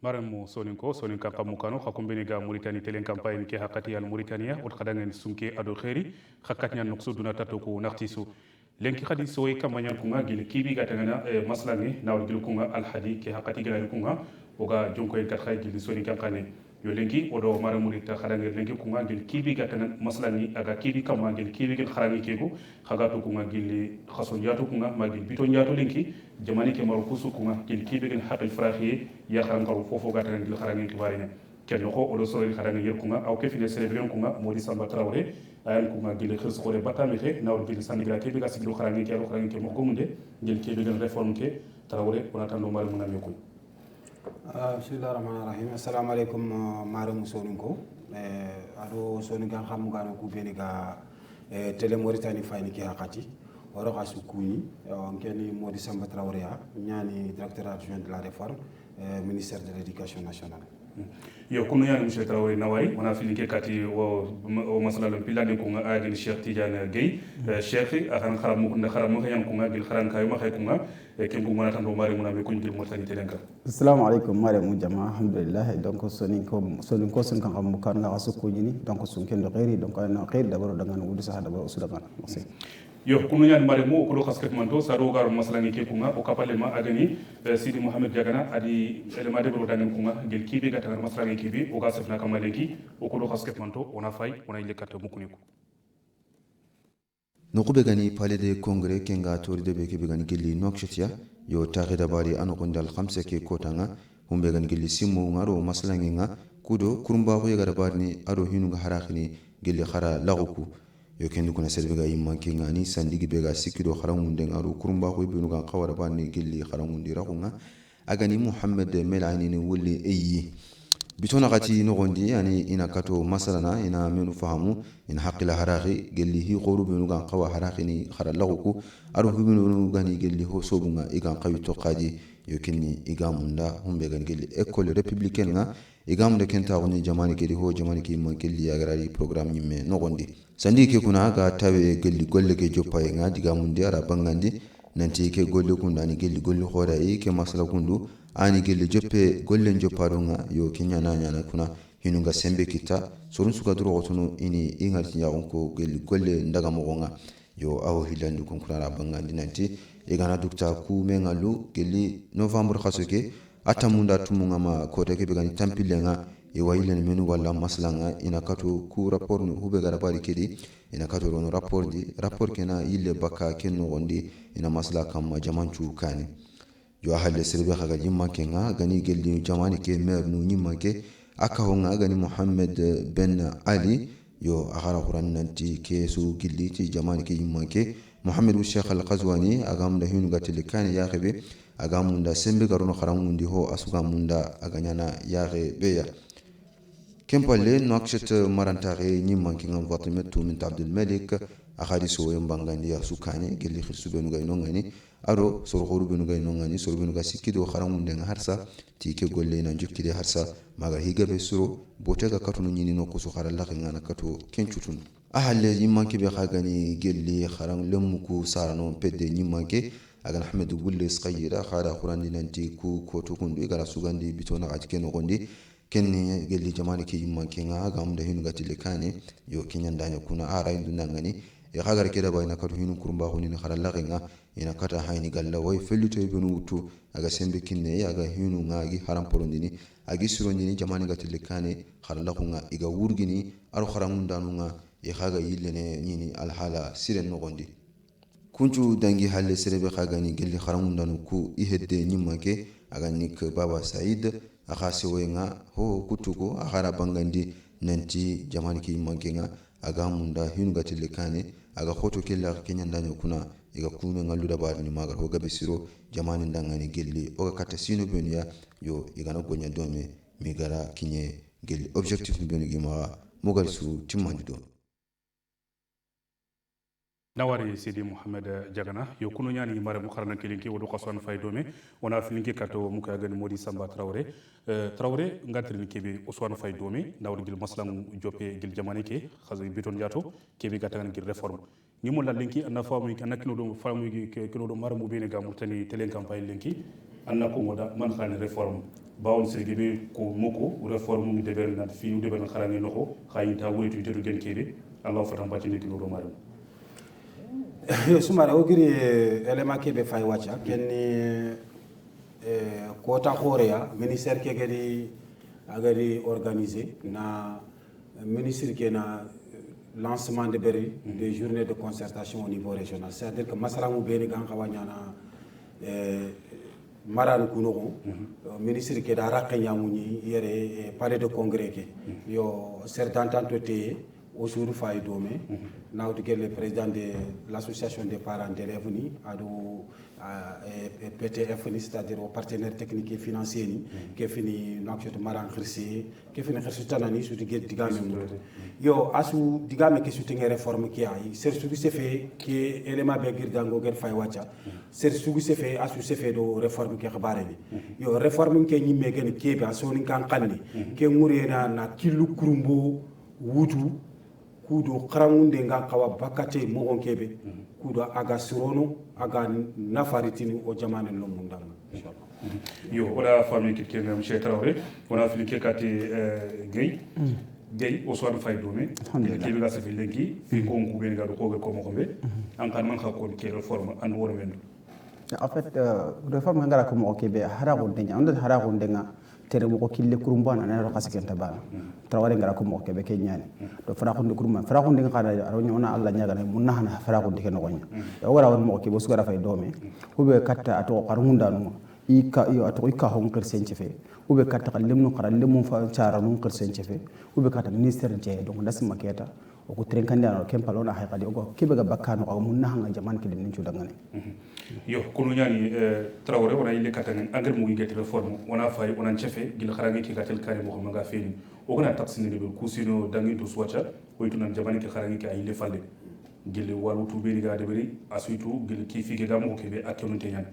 maramo soninko soninka kamukano hakumbeni ga Mauritanie telen campagne ke hakati al Mauritania ot khadangen sunke ado khairi khakatnya nokso duna tatoku naktisu lenki khadi soy kamanyan kunga gil kibi gatangana maslangi nawal gil kunga al hadi ke hakati gira kunga oga jonko en kathay gil soninka kane yo lenki odo maramurita khadangen lenki kunga gil kibi gatangana maslangi aga kibi kama gil kibi gil kharani kego khagatu kunga gil khason yatu kunga magil biton yatu lenki jamani ke maru kusu kunga gil kibi gil haqqi farahi ya kharangaru fofo gatangana gil kharangi kibarina kenno ko odo sori kharangi yer kunga aw ke fine celebrion kunga modi samba trawre ayan kunga gil khirs khore batami khe nawr gil sandigra ke biga siglo kharangi ke mo gomunde gil kibi gil reform ke trawre ona tando mal munam yokoy bismillahir rahmanir rahim assalamu alaikum maram soninko ado soninga khamugano ku beniga tele Mauritanie fayni ke hakati oro kasukuni ngeni modi samba trawre ya nyani directeur adjoint de la réforme ministère de l'éducation nationale yo kunu yani monsieur Traoré nawai wana fili ke kati o masala lam pilani ko nga agil Cheikh Tidiane Gueye Cheikh akan kharamu na kharamu yan ko nga gil kharan kayo ma khay ko nga ken ko mona tan do mari mona be ko ngil Mauritanie telenka assalamu alaikum mare mu jama alhamdulillah donc sonin ko sun kan am kan na asuko jini donc sun ken do khairi donc na khair dabaro dangan wudu sa dabaro usudagan merci yo kunu yan mari mo ko do khasket manto sa do gar masalani ke ko nga o kapale ma agani Sidi Mohamed Diagana adi elema de bro dangan ko nga gel kibe gata masalani kibe o ga sefna kamaleki o ko do khasket manto ona fay ona ile katta mukuniko nokube gani palais de congrès kenga tori de beke begani gilli nokshtia yo taghe dabari ano gondal khamse ke kotanga humbe gani gilli simmo ngaro masalangi nga kudo kurumba ko yega dabarni ado hinunga harakhini gilli khara laguku yo kendu kuna selbega imman kinga ni sandigi bega sikido kharangunde ngaro kurumba ko benuga qawara bani gilli kharangundi rakhunga agani Muhammad melani ni wulli eyi bitona gati nogondi yani ina kato masalana ina menu fahamu ina haqqila haraqi gelli hi qoru benu gan qawa haraqini kharallaguku aru benu gani gelli ho sobunga igan qawi toqadi yokinni igamunda humbe gan gelli école républicaine nga igamunda kenta woni jamani gedi ho jamani ki man gelli yagrari programme nyimme nogondi sandi ke kuna ga tawe gelli golle ke jopay nga digamundi ara bangandi nanti ke golle kundani gelli golle khoda e ke masala kundu ani gelle joppe gollen jopparonga yo kinyana nyana kuna hinunga sembe kita sorun suka duro gotono ini ingati nyagon ko gelle golle ndaga mogonga yo awo hilandu kon kuna rabanga dinanti e gana dukta ku mengalu gelle novembre khasoke atamunda tumunga ma kote ke begani tampilenga e wayilen menu wala maslanga ina kato ku rapport no hube gara bari kedi ina kato rono rapport kena yille baka kenno gondi ina masla kam jamanchu kani yo halle serbe khaga jimma kenga gani gelli jamani ke mer nu nyimma ke aka honga gani Muhammad Ben Ali yo agara quran nanti ke su gilli ti jamani ke jimma ke Muhammad Sheikh Al-Qazwani agam da hinu gatil kan ya khebe agam munda sembe garono kharamundi ho asuga munda aganyana ya khebe ya kempalle nakshat marantare nyimma kenga Fatimatu min Abdul Malik akhari so yambangandi ya sukane gelli khirsu benu gayno ngani aro sor khoru benu gayno ngani sor benu ga sikido kharamunde harsa tike golle na jukkide harsa maga higabe suro botega katunu nyini no kusu kharalla ngana kato kenchutun ahalle yimmanke be khagani gelli kharam lemuku sarano pedde nyimmanke agan Ahmed Gulle Sqayira khara qurandi nanti ku koto kundu igara sugandi bitona atike no gondi kenni gelli jamani ke yimmanke nga gam da hinu gatile kane yo kinyanda nya kuna ara indu nangani ya khagar keda bayna katu hinu kurumba khoni ni kharalla nga ina kata hayni galla way felluto benu wutu aga sembe kinne aga hinu ngagi haram porondini agi surondini jamani gatile kane kharalla nga iga wurgini aro kharamunda nga ya khaga yillene nyini alhala siren no gondi kunchu dangi halle serebe khagani gelli kharamunda ku ihedde nyimake aga nik baba Said aga sewenga ho kutugo akhara bangandi nanti jamani ki mankenga aga munda hinu gatile kane aga khoto kella kenya ndanyo kuna iga kume ngalu da bari ni magar ho gabe siro jamani ndangani gelli oga kata sino benya yo iga no gonya dome migara kinye gelli objectif benu gima mogal su timmandi do nawari Sidi Mohamed Diagana yo kunu nyani mare mu kharana kelinki wodo qaswan fay dome ona filinki kato muka gani modi Samba Traoré Traoré ngatri kebe uswan fay dome nawri gil maslam jope gil jamani ke khazi biton jato kebe gatan gil reforme ni mo la linki anna famu anna kino do famu kino do mare mu bene ga murtani telen campagne linki anna ko moda man khani reforme bawon sergebe ko moko réforme mu deber na fi deber na xarange noko xayinta wuritu tedu gen kebe Allah fatan batini kilo romaru sumara o giri élément kebe fay wacha kenni kota khoreya ministère ke agadi organisé na ministre ke na lancement de beri des journées de concertation au niveau régional, c'est-à-dire que masalamu beni gan khawanyana maran kuno ministre ke da rakanya muni yere palais de congrès ke yo certain tenté au jour fay domé now to le président de l'association des parents d'élèves ni ado PTF ni, c'est-à-dire au partenaire technique et financier ni ke fini nakto maran khirsi ke fini khirsi tanani su digame yo asu digame ke su tinga réforme ki ay ser su se fait ke élément be girdango ger fay wacha ser su se fait asu se fait do réforme ke xabare ni yo réforme ke nyimme gen ke be asoni kan kanni ke ngurena na kilu kurumbo wutu kudo kharangunde nga kawa bakate mogon kebe kudo aga sirono aga nafaritini o jamane no mundanga yo wala famille ki kenga monsieur Traoré wala fili ke kati gay o soir fay domé ke ga safi lengi fi ko ngube ga do ko ko mo kombe an kan man ka ko ke réforme an woro men en fait réforme ngara ko mo kebe hara ko denya on hara ko denga tere mo ko kille kurumbana na ro kasikenta bana Traoré ngara ko mo kebe ke nyani do fara ko kuruma fara ko ndinga khada aro nyona Allah nyaga ne munna hana fara ko ndike no gonya o wara won mo kebe su gara fay dome hube katta ato qarunda no ika yo ato ika hon kersen cefe hube katta kallemno qaral lemu fa cara non kersen cefe hube katta ministère je donc das maketa o ko tren kandana kem palona hay qadi o kebe ga bakkano o munna hanga jaman ke den cu dangane yo kono nyani Traoré wona ile katane engrais mu ngi réforme wona fay wona cefe gil kharangi ki gatel kare mo nga feni o gona taxine be kusino dangi do swatcha o tunan jaman ke kharangi ki ay le falle gil walu tu be ga de beri asuitu gil ki fi ga mo ke be akonu te nyan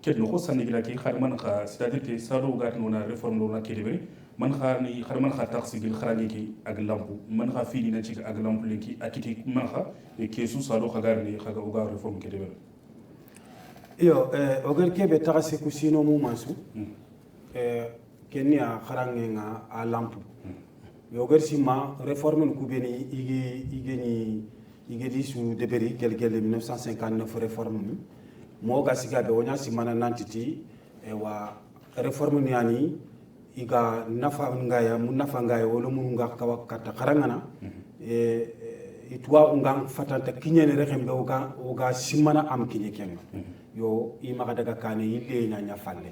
ket no ko sanni gila ki khar man kha c'est-à-dire que salo gat no na réforme do na ke de beri man kha ni khar man kha taxi gil kharangi ki ak lampu man kha fini na ci ak lampu lenki akiti man kha e kesu salo khagar ni khaga o ga réforme ke de beri yo ogel kebe taxi ku sino mu mansu kenya kharangenga a lampu yo gel sima réforme ku beni igedi su deberi gel 1959 réforme ni mo ga siga be wonya simana nantiti wa réforme ni ani iga nafa ngaya mun nafa ngaya wala mun nga kawa kata kharangana itwa ungang fatanta kinyene rexembe oga simana am kinye kenga yo ima daga kane yille nya falle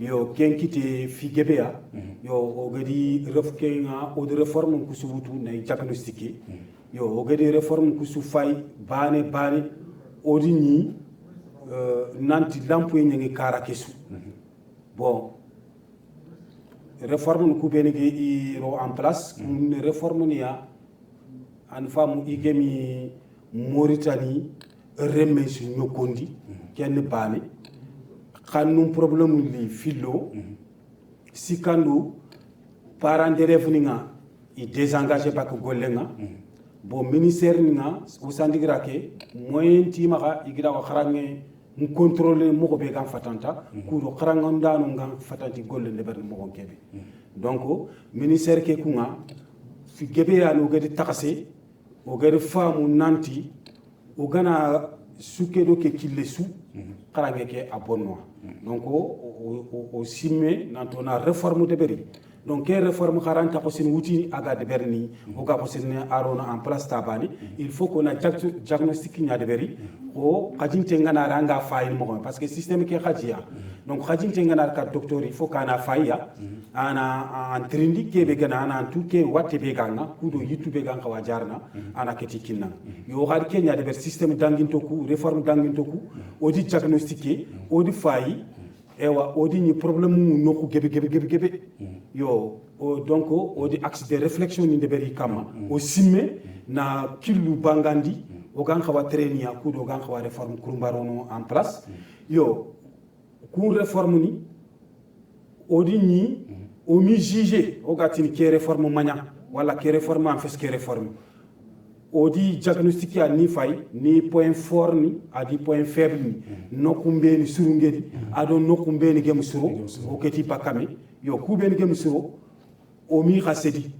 yo kenkite fi gebea yo ogadi refkenga o de réforme ku subutu na diagnostiquer yo ogadi réforme ku su fay bane odi ni nanti lampu ngi kara kesu bon réforme ku bene gi ro en place une réforme ni ya an famu igemi Mauritanie remes nyokondi kenn bane xannum problème li filo sikando parents d'élèves ninga i désengagé bak gollenga bo ministère ninga o sandigra ke moyen timaxa igira ko xarange mu contrôler mo ko be gam fatanta ku do xaranga ndano ngam fatanti golle ne ber mo ko kebe donc ministère ke kunga fi gebe ya no gadi taxé o gadi famu nanti o gana sukedo ke killesu xarange ke abonno donc o simme nantona réforme de beri donc quelle réforme garanta ko sin wuti aga de berni o ga ko sin arona en place tabani il faut qu'on a diagnostic nya de beri o khadinte ngana ranga fayil mo parce que système ke khadija donc khadinte ngana ka docteur il faut kana faya ana en trindi ke be gana ana tout ke watte be ganga kudo yitu be ganga wajarna ana keti kinna yo gar kenya de ber système danginto ku réforme danginto ku o di diagnostiquer o di fayi ewa odi ni problème no ko gebe yo donc odi axe de réflexion ni de beri kama o simme na kilu bangandi o gan xawa trenia ku do gan xawa réforme kurumbarono en place yo ku réforme ni odi ni o mi juger o gatini ke réforme mania wala ke réforme en fait que réforme odi diagnostic ya ni fay ni point fort ni adi point faible ni nokumbe ni surungedi ado nokumbe ni gem suro o keti pakame yo kube ni gem suro o mi khasedi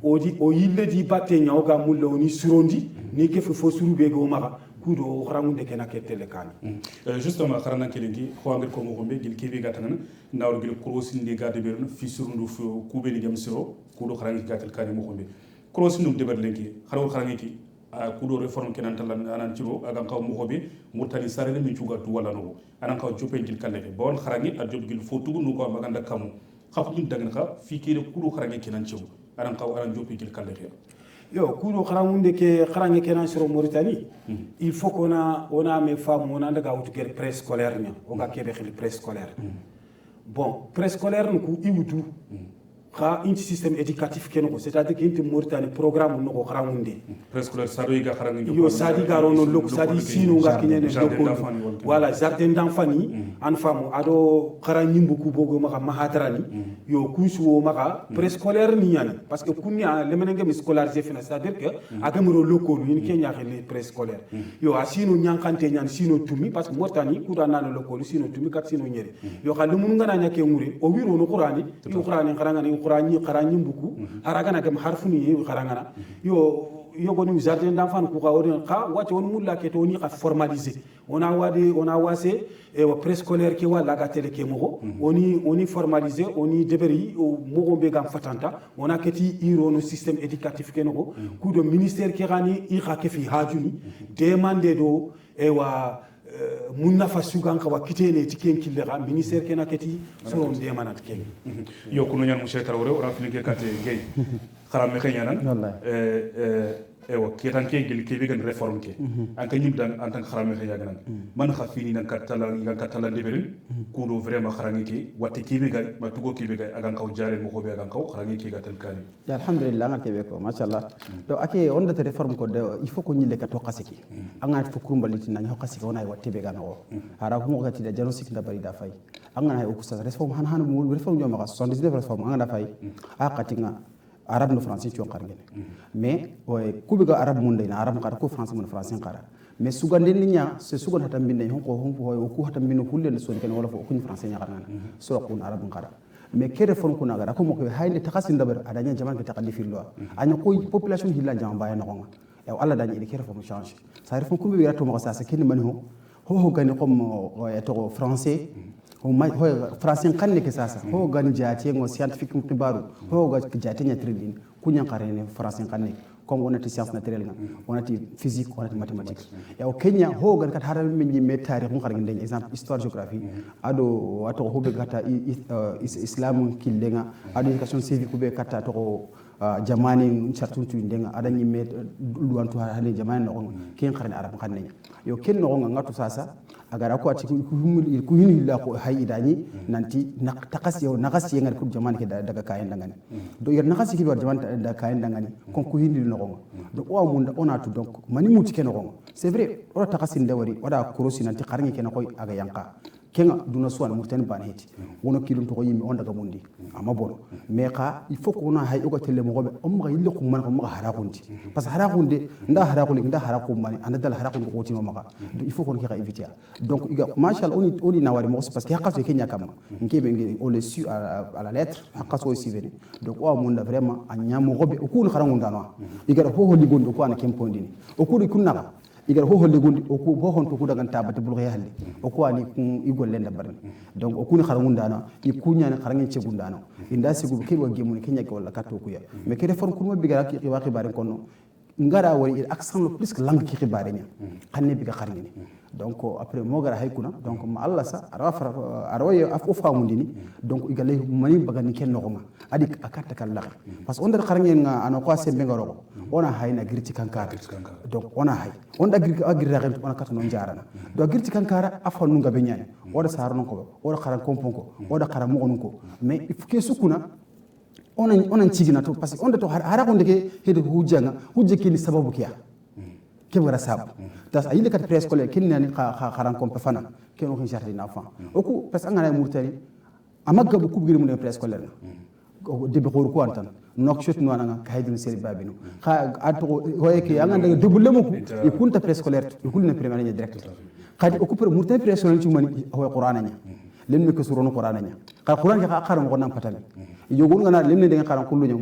odi o yille di batte nyaoga mulle ni surondi ni kefu fo suru be go maka kudo kharamunde kena ketele kani justement kharana kelengi khwangir ko mo gombe gil kebe gatana nawr gil crossing de gade berno fi surundu fo kube ni gem suro kudo kharangi gatel kani mo gombe crossing dum debar lenki kharaw kharangi ki kudo reform kenan talan anan ciro agam kaw mo hobe murtani sarene mi cuga tu wala no anan kaw jopen gil kaleke bon kharangi a job gil fotu no ko maganda kamu khafum dagan kha fi kire kudo kharangi kenan ciro anan kaw anan jopen gil kaleke yo kudo kharangunde ke kharangi kenan sur Mauritanie il faut qu'on a mes femmes on a daga wutu ger préscolaire nya o ga kebe khil préscolaire bon préscolaire ku iwutu kha inti système éducatif keno c'est-à-dire que inti Mauritanie programme no ko kharangunde préscolaire sado yiga kharangi yo sadi garo no lok sadi sino nga kinyene loko voilà jardin d'enfants ni an famu ado kharanyimbu ku bogo maka mahadrani yo kusu maka préscolaire ni yani parce que kunya lemenenge mi scolarisé fina c'est-à-dire que agamro loko ni kenya khele préscolaire yo asino nyankante nyan sino tumi parce que Mauritanie kuda nana loko sino tumi kat sino nyere yo khalu mun ngana nyake ngure o wiro no qur'ani yo qur'ani kharangani qur'ani mbuku haragana gam harfuni yo kharangana yo yogoni jardin d'enfants ko kawon ka wati on mulla ke to ni ka formaliser on a wasé e wa préscolaire ke wala ga tele ke mogo oni formaliser oni deberi o mogo be gam fatanta on a keti iro no système éducatif ke no ku do ministère ke gani i ka ke fi hajuni demander do e wa munna fa sugan ka wakitene tiken killera ministère ke na keti so on demanat ke yo kuno nyan monsieur Traoré o rafini ke kate gay kharam me khayanan ewa kietan ke gel ke vegan reform ke an ka nyim dan an tan kharame khaya ganan man khafini nan katala deberin kudo vraiment kharangi ke watti ke vega matugo ke vega agan kaw jare mo ko be agan kaw kharangi ke gatal kani ya alhamdulillah ngal ke be ko machallah do ake on de reform ko de il faut ko nyille ka to kasiki anga fo kurumbaliti nan ho kasiki wona watti be gana o ara ko mo gati da jano sik da bari da fay anga hay ko sa reform han mo reform nyoma ka 79 reform anga da fay a katinga arabe no français tu ngene mais kubiga arabe mun dayna arabe qara ko français mun français qara mais sugande ni nya se sugan hata mbinde hon ko ko hata mbino hulle so ken wala ko français nya qara so ko arabe qara mais kede fon ko naga ko mo ko hayde takasin dabar adanya jaman ke takadi fillo anya ko population hilla jam baye no ngonga e alla dañi ide kede fon change sa refon ko bi rato mo sa se ken mani ho gani ko to français ho français kanne ke sasa ho gani jati ngo scientifique mutibaru ho ga jati nya trilin kunya qarene français kanne comme on a science naturelle on a physique on a mathématique ya o Kenya ho gan kat haral min me tarikh mo xarngi den exemple histoire géographie ado wato ho be gata islam killenga ado éducation civique be kata to jamani chartuntu ndenga adani me duwantu hale jamani no ken xarne arab xanne yo ken no ngatu sasa agara ko ati ku yini la ko hayidani nanti takasi yo nakasi ngal ku jamani ke daga kayen dangani do yer nakasi ki do jamani daga kayen dangani kon ku yini no gonga do o munda onatu donc mani muti ken gonga c'est vrai o takasi ndewari wada korosi nanti xarngi ken ko aga yanka kenga duna suwan murtani ban heti wono kilum to yimi on daga mundi ama bon mais ka il faut qu'on a hay o tele mo gobe o mo yille ko man ko mo hara kunti parce que hara kunde nda hara ko mani anda dal hara ko ko tino maka il faut qu'on ka éviter donc iga machallah oni nawari mo parce que hakaso kenya kama ngebe on le su à la lettre hakaso aussi vene donc o munda vraiment anya mo gobe o kun hara ngunda no iga ho ligondo ko an kempondini o kudi kunna igar ho holle gondi o ko ho hon to kudagan tabata bulghe halle o ko ani kun igol lenda barni donc o kuni kharangunda na i kunya na kharangin ce gundana inda sigu ke wa gemuni kenya ke wala kato kuya mais ke reform kun mo bigara ki wa khibare kono ngara wari accent le plus que langue ki khibare nya xanne biga kharngini donc après mo gara haykuna donc ma Allah sa arawaye afofa mundini donc igale mani bagani ken no adi akata kala parce que on der kharngen nga ana ko sembe ngaro ona hayna girti kankara donc ona hay on da agir ragent ona kata non jarana do girti kankara afon nu ngabe nyani oda sarno ko oda kharan kompon ko oda kharan mo ko mais il faut que sukuna onan cigina to parce que on da to hara ko ndeke hede hujje kini sababu kiya kebara sabu das ayile kat préscolaire kinani kharan kompe fana keno ko jardin d'enfant oku parce que ngana murtani amagga bu kubgiri mun préscolaire debe khor ko antan nok shot no ananga kaydun sel babino kha ato hoyeke anga daga double muku e kunta préscolaire e kulna primaire nya direct khadi occuper murta préscolaire ci mani hoy qur'ana nya len mi ko surono qur'ana nya kha qur'an ka kharam ko nam patale yogol ngana lemne de kharam kullu nya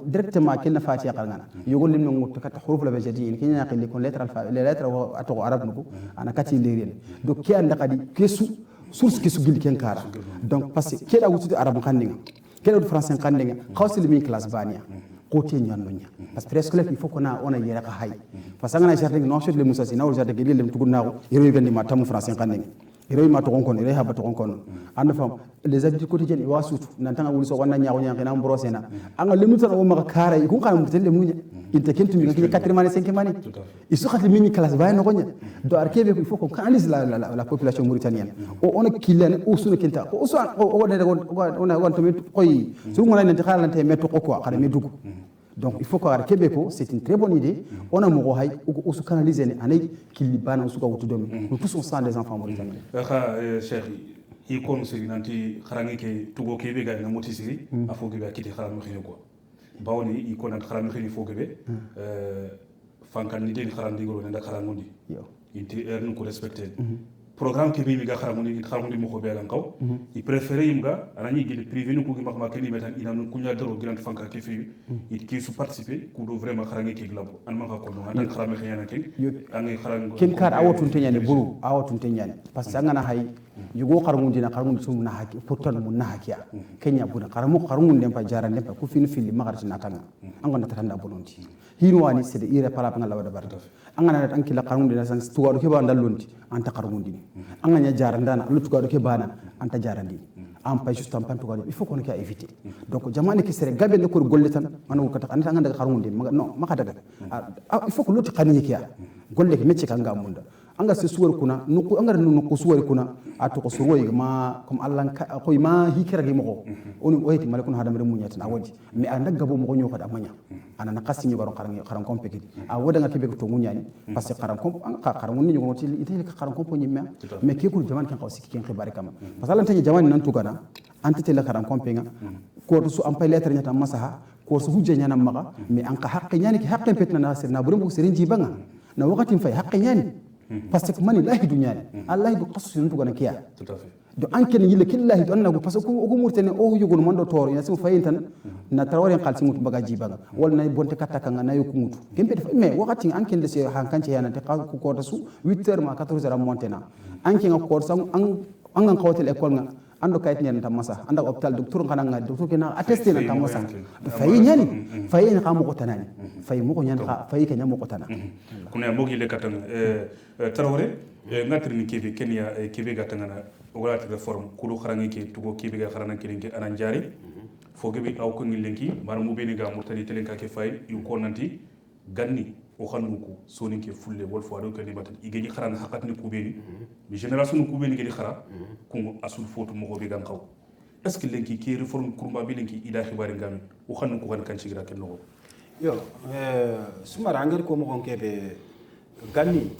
directement kenna fatiha ngana yogol lemne ngut kat huruf la bajati en kenya qili kon lettre alpha les lettres ato arab nuko ana kati lerel do ki anda kadi kesu source kesu gil ken kara donc parce que keda wutude arab khandinga keda français khandinga khawsil mi classe bania côté ñanno ña parce que presque il faut qu'on a on a yera ka hay parce que ngana jardin no chute le musa sina o jardin gel lem tugunna ko yero gandi ma tamu français khandinga yero ma to kon yero ha ba to kon anda fam les habitudes quotidiennes wa sutu nan tanga wuli so wonna ñaawo ñaan na brosena anga lemu tan o ma kara ko kan mutel le munya inte kentu mi ngaki 4 mani 5 mani isu khati mini classe bay no gonya do arkebe il faut qu'on canalise la population mauritanienne on a kilen o sunu kenta o so o de on a to koy su ngona nanti xalante metto ko quoi xare medugo donc il faut que Québec c'est une très bonne idée on a mo hay o su canaliser ne anay kili bana o su ko wutu domi nous tous on sent des enfants mauritaniens cheikh i kon siri nanti xarangi ke tugo kebe ga na moti siri afo ke ga kiti xarangi xine quoi bawni i kon xarangi xine fo kebe fankan ni den xarangi goro na xarangi yo inti ernu ko respecter programme ke bi ga xarangi mo ko be lan kaw i préférer imga anani gel privé nu ko gi makma ke ni metan ina nu kunya daro grand fanka ke fi it ki su participer ku do vraiment xarangi ke glabo an ma ko no an xarangi xiyana ke an xarangi ken kar awotun tenyane buru awotun tenyane parce que ngana hay yugo xarngu dina xarngu sum na haki pourtant mun na hakiya kenya buna xarngu ndem pa jara ndem pa ku fini fili magarti na tanga anga na tanda bononti hino wani c'est de irréparable ngala wada barata anga na tanki la xarngu dina sang tuwado ke ba ndalonti anta xarngu dini anga nya jara ndana lu tuwado ke bana anta jara dini am pa juste am pan tuwado il faut qu'on ait éviter donc jamane ki sere gabe ne ko golle tan manu ko ta anta anga daga xarngu dini non maka daga il faut que l'autre xani kiya golle ke mecce kanga munda anga se suwar kuna nuku anga nuku suwar kuna ato ko suwar ma comme Allah ko ma hikira gi mako oni oyiti malakun hadam re munyata na wadi mi anda gabo mo nyo kada manya ana na kasi nyogaro karan kompe ki a woda nga kebe to munyani parce que karan kompe karan woni nyogo ti ite karan kompe nyimme mais ke ko jaman kan qawsi ken khibari kama parce que lan tan jaman nan tugana antite la karan kompe nga ko to su am pay lettre nyata masaha ko su hujja nyana maga mais an ka haqqi nyani ki haqqi petna na sirna burum sirin jibanga na wakatin fay haqqi nyani parce que mani lahi dunyani allah du qasu ntu gona kiya tout à fait do anken yille killahi do annago parce que ko murtene o yugol mando toro ya simu fayintan na trawaren qalsi mutu bagaji baga wal nay bonte kataka nga nayo kumutu kembe def mais wakati anken de se hankanci yana te ko to su 8h ma 14h montena anken ko sang an kawtel école nga ando kayit nyen tam masa anda hôpital docteur ngana nga docteur kena attester na tam masa fayi nyani fayi na mo ko tanani fayi mo ko nyan ka fayi kenya mo ko tanana kuna mogi le katanga Traoré ngatri ni kebe Kenya kebe gatanga na wala te reform kulu kharangi ke tugo kebe ga kharana ke anan jari fo gebe aw ko ngi lenki mar mu beni ga murtali telenka ke fay yu ko nanti ganni o xanu ko soni ke fulle wol fo do ke ni batat igeni kharana hakat ni ku beni bi génération ku beni gedi khara ko asul fotu mo go be gan xaw est ce que lenki ke reform kurba bi lenki ida xibari ngam o xanu ko kan ci gira ken no yo sumara ngel ko mo gon kebe ganni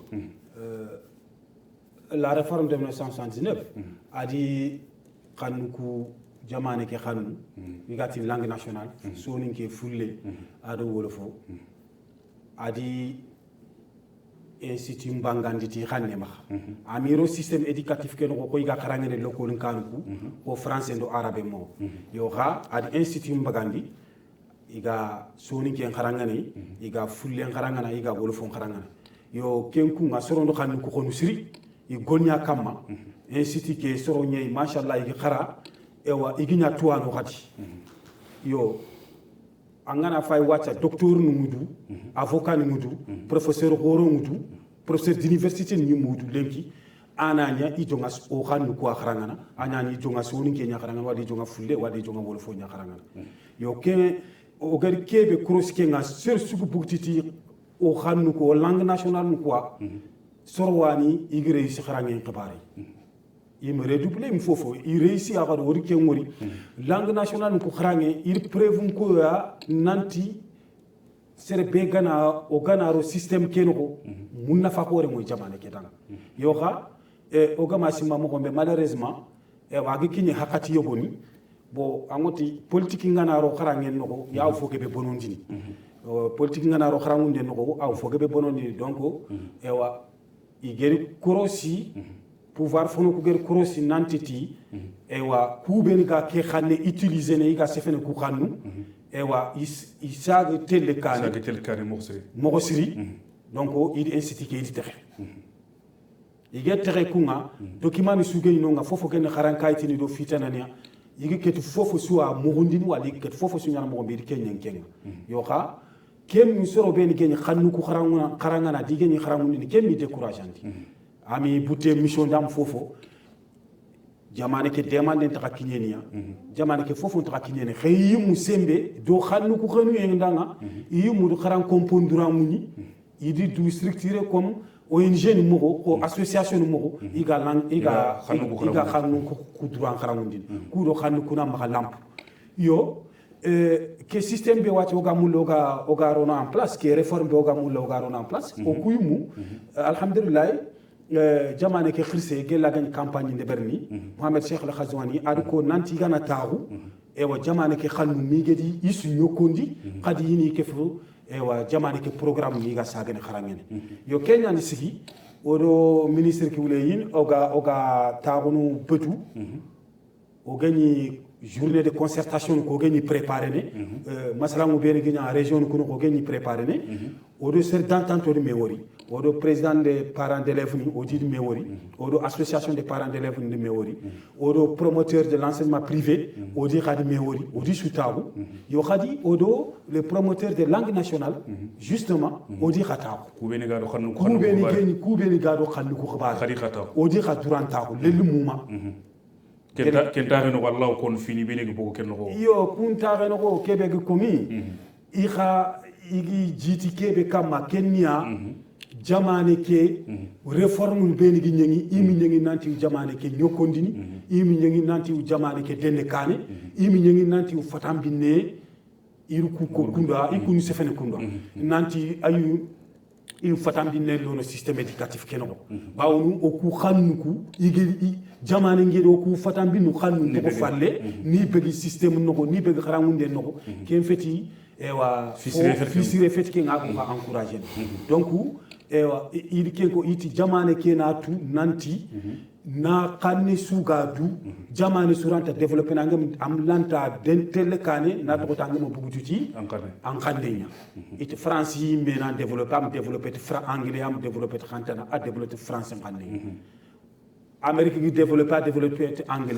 la réforme de 1979 a dit khanuku jamane ke khanu yigati langue nationale soni ke fulle ado wolofo a dit institut mbanganditi khanne ma amiro système éducatif ke no ko yiga karangene lokol kanuku o français ndo arabe mo yo ga a dit institut mbagandi iga soni ke karangane iga fulle karangana iga wolofo karangana yo kenku nga sorondo khannu ko khonu siri i gonya kama institut ke soro nyei machallah igi khara ewa iginya tuano khati yo angana fay wacha docteur nu mudu avocat nu mudu professeur horo mudu professeur d'université ni mudu lenki ananya i jonga o khannu ko kharangana ananya i jonga soni ke nya kharangana wadi jonga fulle wadi jonga wolfo nya kharangana yo ke o gari kebe cross ke nga ser sugu bugtiti o khannu ko langue nationale nu quoi sorwani igi réussi kharangen xibari im redoubler im fofo i réussi a xado wori ken wori langue nationale nu ko kharange il preuve ko ya nanti sere be gana o ganaro système kenoko munna fa ko re moy jamane ke danga yo kha o gama sima mo ko be malheureusement e wagi kinyi hakati yogoni bon angoti politique ngana ro kharangen no ya fo ke be bonondini politique ngana ro kharangunde no aw fo ke be bonondini donc ewa igeri korosi pouvoir fono ko geri korosi nantiti ewa kubeni ga ke xane utiliser ne ga sefene ku xannu ewa isaga tele kane mo siri donc il institut ke il texe ige texe kunga document ni suge no nga fofo ken xaran kaytini do fitanania ige ket fofo suwa mogondini wali ket fofo su nyana mo be kenyen kenga yo xa kem mi soro ben ken xannu ku xaranga na dige ni xarangu ni kem mi décourageanti ami buté mission dam fofo jamane ke demande ta kinyenia jamane ke fofo ta kinyene xey mu sembe do xannu ku xanu yendanga yi mu xaran compondura muni idi du structuré comme ONG ni mogo ko association ni mogo iga xannu ku droit xarangundin ku do xannu kuna ma lamp yo que système be wati oga mulo oga rona en place que réforme be oga mulo oga rona en place o kuyumu alhamdulillah jamane ke khirse gella gagne campagne de berni Mohamed Cheikh Al Khazwani adiko nanti gana taxu ewa jamane ke xannu mi gedi isu yokondi khadi yini ke fu ewa jamane ke programme yi ga sagane kharangene yo kenya ni sigi odo ministre ki wule yin oga taxunu betu o gagni journée de concertation ko gagni préparer ne masala mo bene gagna région ko ko gagni préparer ne odo ser d'entente de mewori odo président des parents d'élèves ni odi de mewori odo association des parents d'élèves ni de mewori odo promoteur de l'enseignement privé odi khadi mewori odi soutabu yo khadi odo le promoteur de langue nationale justement odi khatabu kubeni gado xannu kubeni gado xannu ko xabar khadi khatabu odi khaduranta lelu muma kenta no wallahu kon fini be legi boko ken no yo kunta no ko kebe ko mi iha igi jiti kebe kama kenya jamane ke réforme be ni ngi imi ngi nanti jamane ke nyokondini imi ngi nanti jamane ke denne kane imi ngi nanti fatambi ne iru ku ko kunda ikunu sefene kunda nanti ayu il fatambi ne lo système éducatif keno bawnu o ku xannuku igi jamane ngede o ku fatambi nu xannu ko falle ni begi système no ni begi xarangunde no ken feti ewa fisire feti ke ngako ga encourager donc ewa il ken ko iti jamane ke na tu nanti na kanne sugadu jamane suranta développer na ngam am lanta den telekane na to tangam bugututi en kandenya it france yi me na développer anglais am développer khantana a développer français kandenya Amérique qui développe anglais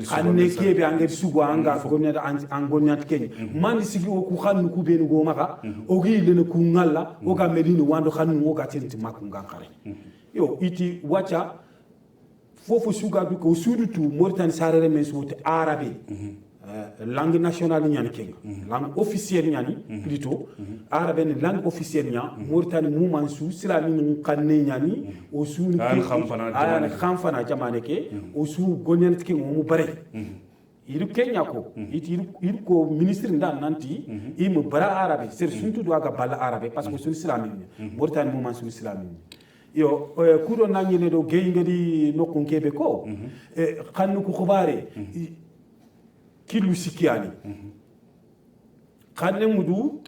xanne kebe angel sugo anga gonyata angonyat kenya man sigi o ku xannu ku benu go maka o gi le ku ngalla o ga medini wando xannu o ga tinti makku ngakare yo iti wacha fofu suga du ko sudutu Mauritanie sarere men soute arabe langue nationale nyani kenga langue officielle nyani plutôt arabe ne langue officielle nya Mauritanie mumansu silami ni kanne nyani o su ni khamfana jamane ke o su gonyen ke mo bare iru kenya ko iru ko ministre ndan nanti im bara arabe ser suntu do aga bala arabe parce que sur silami Mauritanie mumansu silami yo kudo nanyele do geyngedi nokku kebe ko xannu ko xubare kilu sikiani xanne mudu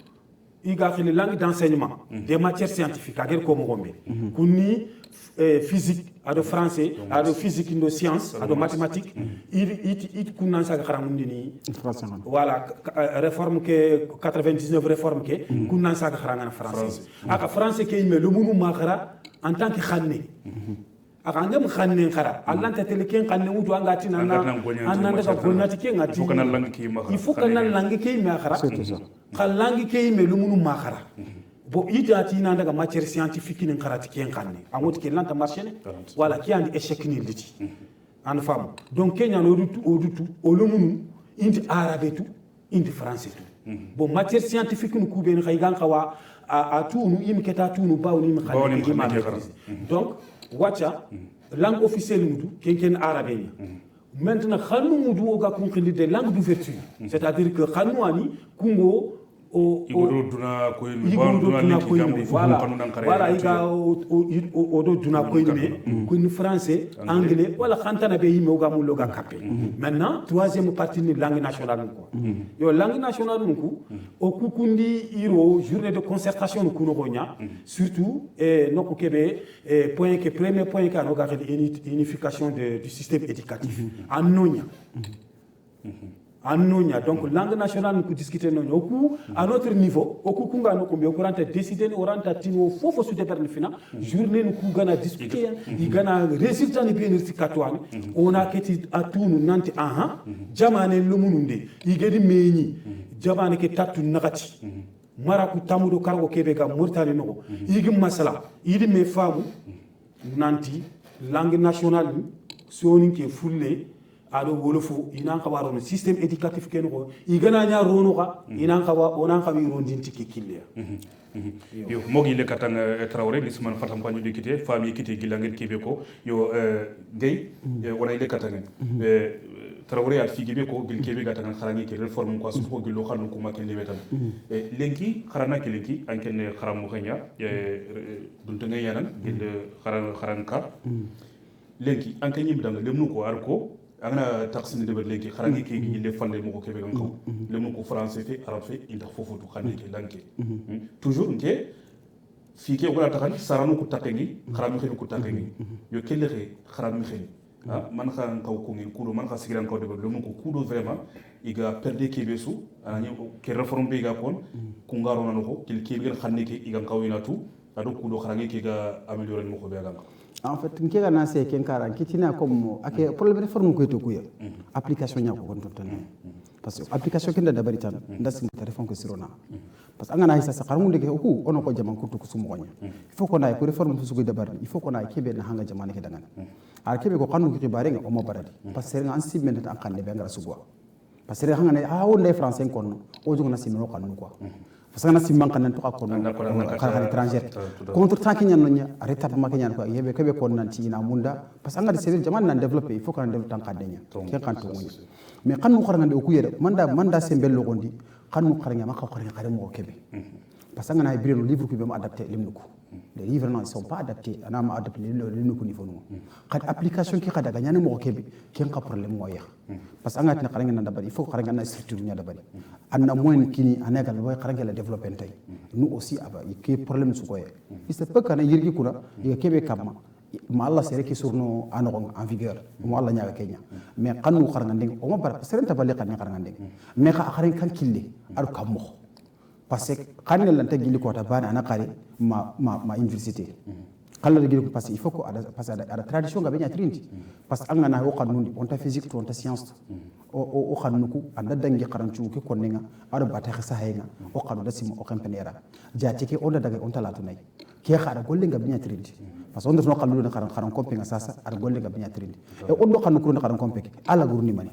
iga xili langue d'enseignement des matières scientifiques ager ko mo gombe kunni physique ado français ado physique ndo science ado mathématique it kunnan sa xaramundi ni voilà réforme ke 99 réforme ke kunnan sa xarangana français aka français ke me le munu makhara en tant que xanne aka ngam xanne khara allanta tele ken xanne wutu anga tinana ananda ka gonnati ke ngati il faut que nan langue ke me khara khal langue ke me le munu makhara bo idati nanda ka matière scientifique ni kharati ken xanne amoti ke lanta marché voilà ki andi échec ni liti en femme donc kenya no dutu o le munu indi arabe tu indi français tu bon matière scientifique ni ku ben xay gan xawa a tunu im keta tunu bawni mi xale donc wacha langue officielle mudu ken arabe ni maintenant xanu mudu oga kun khili de langue d'ouverture c'est-à-dire que xanu ani kungo igodo duna ko ni voilà iga odo duna ko ni ko ni français anglais wala khantana be yime oga mu loga capé maintenant troisième partie ni langue nationale ko yo langue nationale ko o kukundi iro journée de concertation ko no gonya surtout noko kebe point que premier point ka no ga unification du système éducatif anonya annonya donc langue nationale nous discuter non oku à notre niveau oku kunga no kombe okuranta décider oranta tino fofo su deber fina journée nous kugana discuter igana résultat ni bien katwan on a keti atunu nanti aha jamane lumununde igedi meñi jamane ke tatu nagati maraku tamudo kargo kebe ga murtani no igi masala idi me famu nanti langue nationale soni ke fulle ado wolofo inan xawa no système éducatif ken ko igana nya rono ka inan xawa onan xawi rondinti ke kille yo mogi le katang Traoré lisman fatam panyu dikite fami kite gilangel kebe ko yo gay wona ile katang Traoré al figibe ko gil kebe gatang kharangi ke réforme ko su ko gilo xanu ko makel lebetam lenki kharana ke lenki anken kharam mo xenya dunta ngay yanan gil kharanka lenki anken yim dang lemnu ko arko angana taxini de berleki kharangi ke gi le fande mo ko kebe gan ko le mo ko français fe arabe fe inta fofu to khande ke lanke toujours nke fi ke wala taxani saranu ko takengi kharam xeni ko takengi yo kelle xe kharam xeni man khan kaw ko ngin kudo man kha sigiran kaw de le mo ko kudo vraiment iga perde kebe su anani ke réforme be ga kon ku ngaro nanu ko til kebe xanne ke iga kaw ina tu ado kudo kharangi ke ga améliorer mo ko be ga en fait nke ga na se ken karan kitina comme ake problème réforme ko to kuya application nya ko kon to tan parce que application kenda da bari tan ndas mo téléphone ko sirona parce que angana hisa sa xarmu de ko ono ko jaman ko to ko sumo gonya il faut ko na ko réforme su ko da bari il faut ko na kebe na hanga jamane ke dangan ar kebe ko kanu ko bare nga o mo baradi parce que nga an sibmen ta kan ne be ngara sugwa parce que hanga ne wonde français kon o jogo na simino kanu quoi parce que na simman kan to ko non kala étranger contre tant qu'il y a non arrêta ma kenya ko yebe kebe ko nan ci ina munda parce que ngadi sel jaman nan développer il faut qu'on développe tan kadenya ken kan to woni mais kan mu xaranga de ku yede manda sembel lo gondi kan mu xaranga ma xaranga xare mo kebe parce que ngana ay bireno livre ko be mo adapter limnuko les livres non sont pas adaptés ana ma adapter limnuko niveau no kad application ki kada ganyane mo kebe ken ka problème mo ya parce que ngati na xaranga nan dabari il faut xaranga na structure nya dabari anna moyen kini anagal boy xaranga la développer tay nous aussi aba ki problème su koye il se peut kana yirgi kura ya kebe kamma ma Allah sere ki surno anogon en vigueur mo Allah nyaga kenya mais xanu xaranga ndeng o ma bar serenta balé xani xaranga ndeng mais xa xarin kan kille ar kammo parce que xanel lan tagili ko ta bana ana qari ma université kala de gilko parce que il faut ko parce que ada tradition ga benya trinity parce que angana o xanundi on ta physique to on ta science o xanuku anda dangi qarancu ke konninga ada bata xasahenga o xanu da simo o kampenera jati ke on daga on talatu nay ke xara golle ga benya trinity parce que on do xalu na xaran kompinga sasa ada golle ga benya trinity e on do xanu ko na xaran kompeke ala gurni mani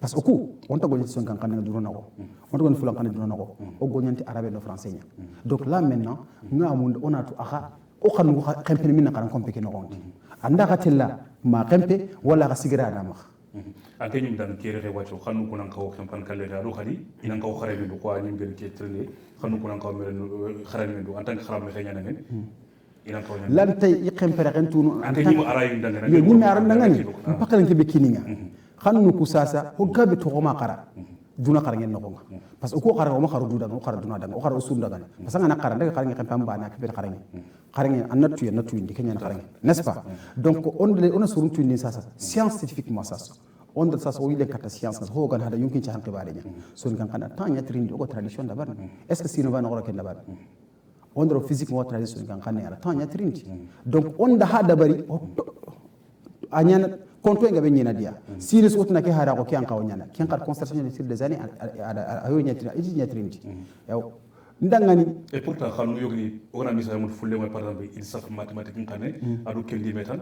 parce que ku on ta golle son kan kan duro nako on ta gon fulan kan duro nako o gonyanti arabe no français nya donc là maintenant ngamu on a to aha o xanu xempene min na xaran kompeke no gondi anda xatella ma xempe wala ga sigira na ma ante ñum dan kere re waccio xanu ko nan kaw xempan kale da do xadi inan kaw xare be do ko ñum ben ke trene xanu ko nan kaw mel xare be do en tant que xaram xey ñana men inan kaw ñana lan tay i xempere xentunu ante ñum arayu dan yo ñum aran ngani pakal ke be kininga xanu ku sasa o gabe to ma qara duna qara ngeen nako parce que ko qara o ma xaru duda o qara duna daga o qara usun daga parce que ngana qara daga qara ngeen xempam ba na ke be qara ngeen annatu natu indi kenya qara n'est-ce pas donc on a surun tuindi sasa scientifiquement sasa on da sasa o yile kata science ho gan hada yunkin ci han qibare nya so ngan kana tan yatrin do tradition da bar est ce que sino va no ken da bar on do physique mo tradition ngan kan ya tan yatrin donc on da hada bari anyana konto nga be nyina dia sino so tuna ke hada ko kan kawnyana ken qad constatation sur des années ayo nyatrin yaw ndangani et pourtant xamnu yogni ona misa mo fulle mo par exemple il saf mathématique ngane adu kendi metan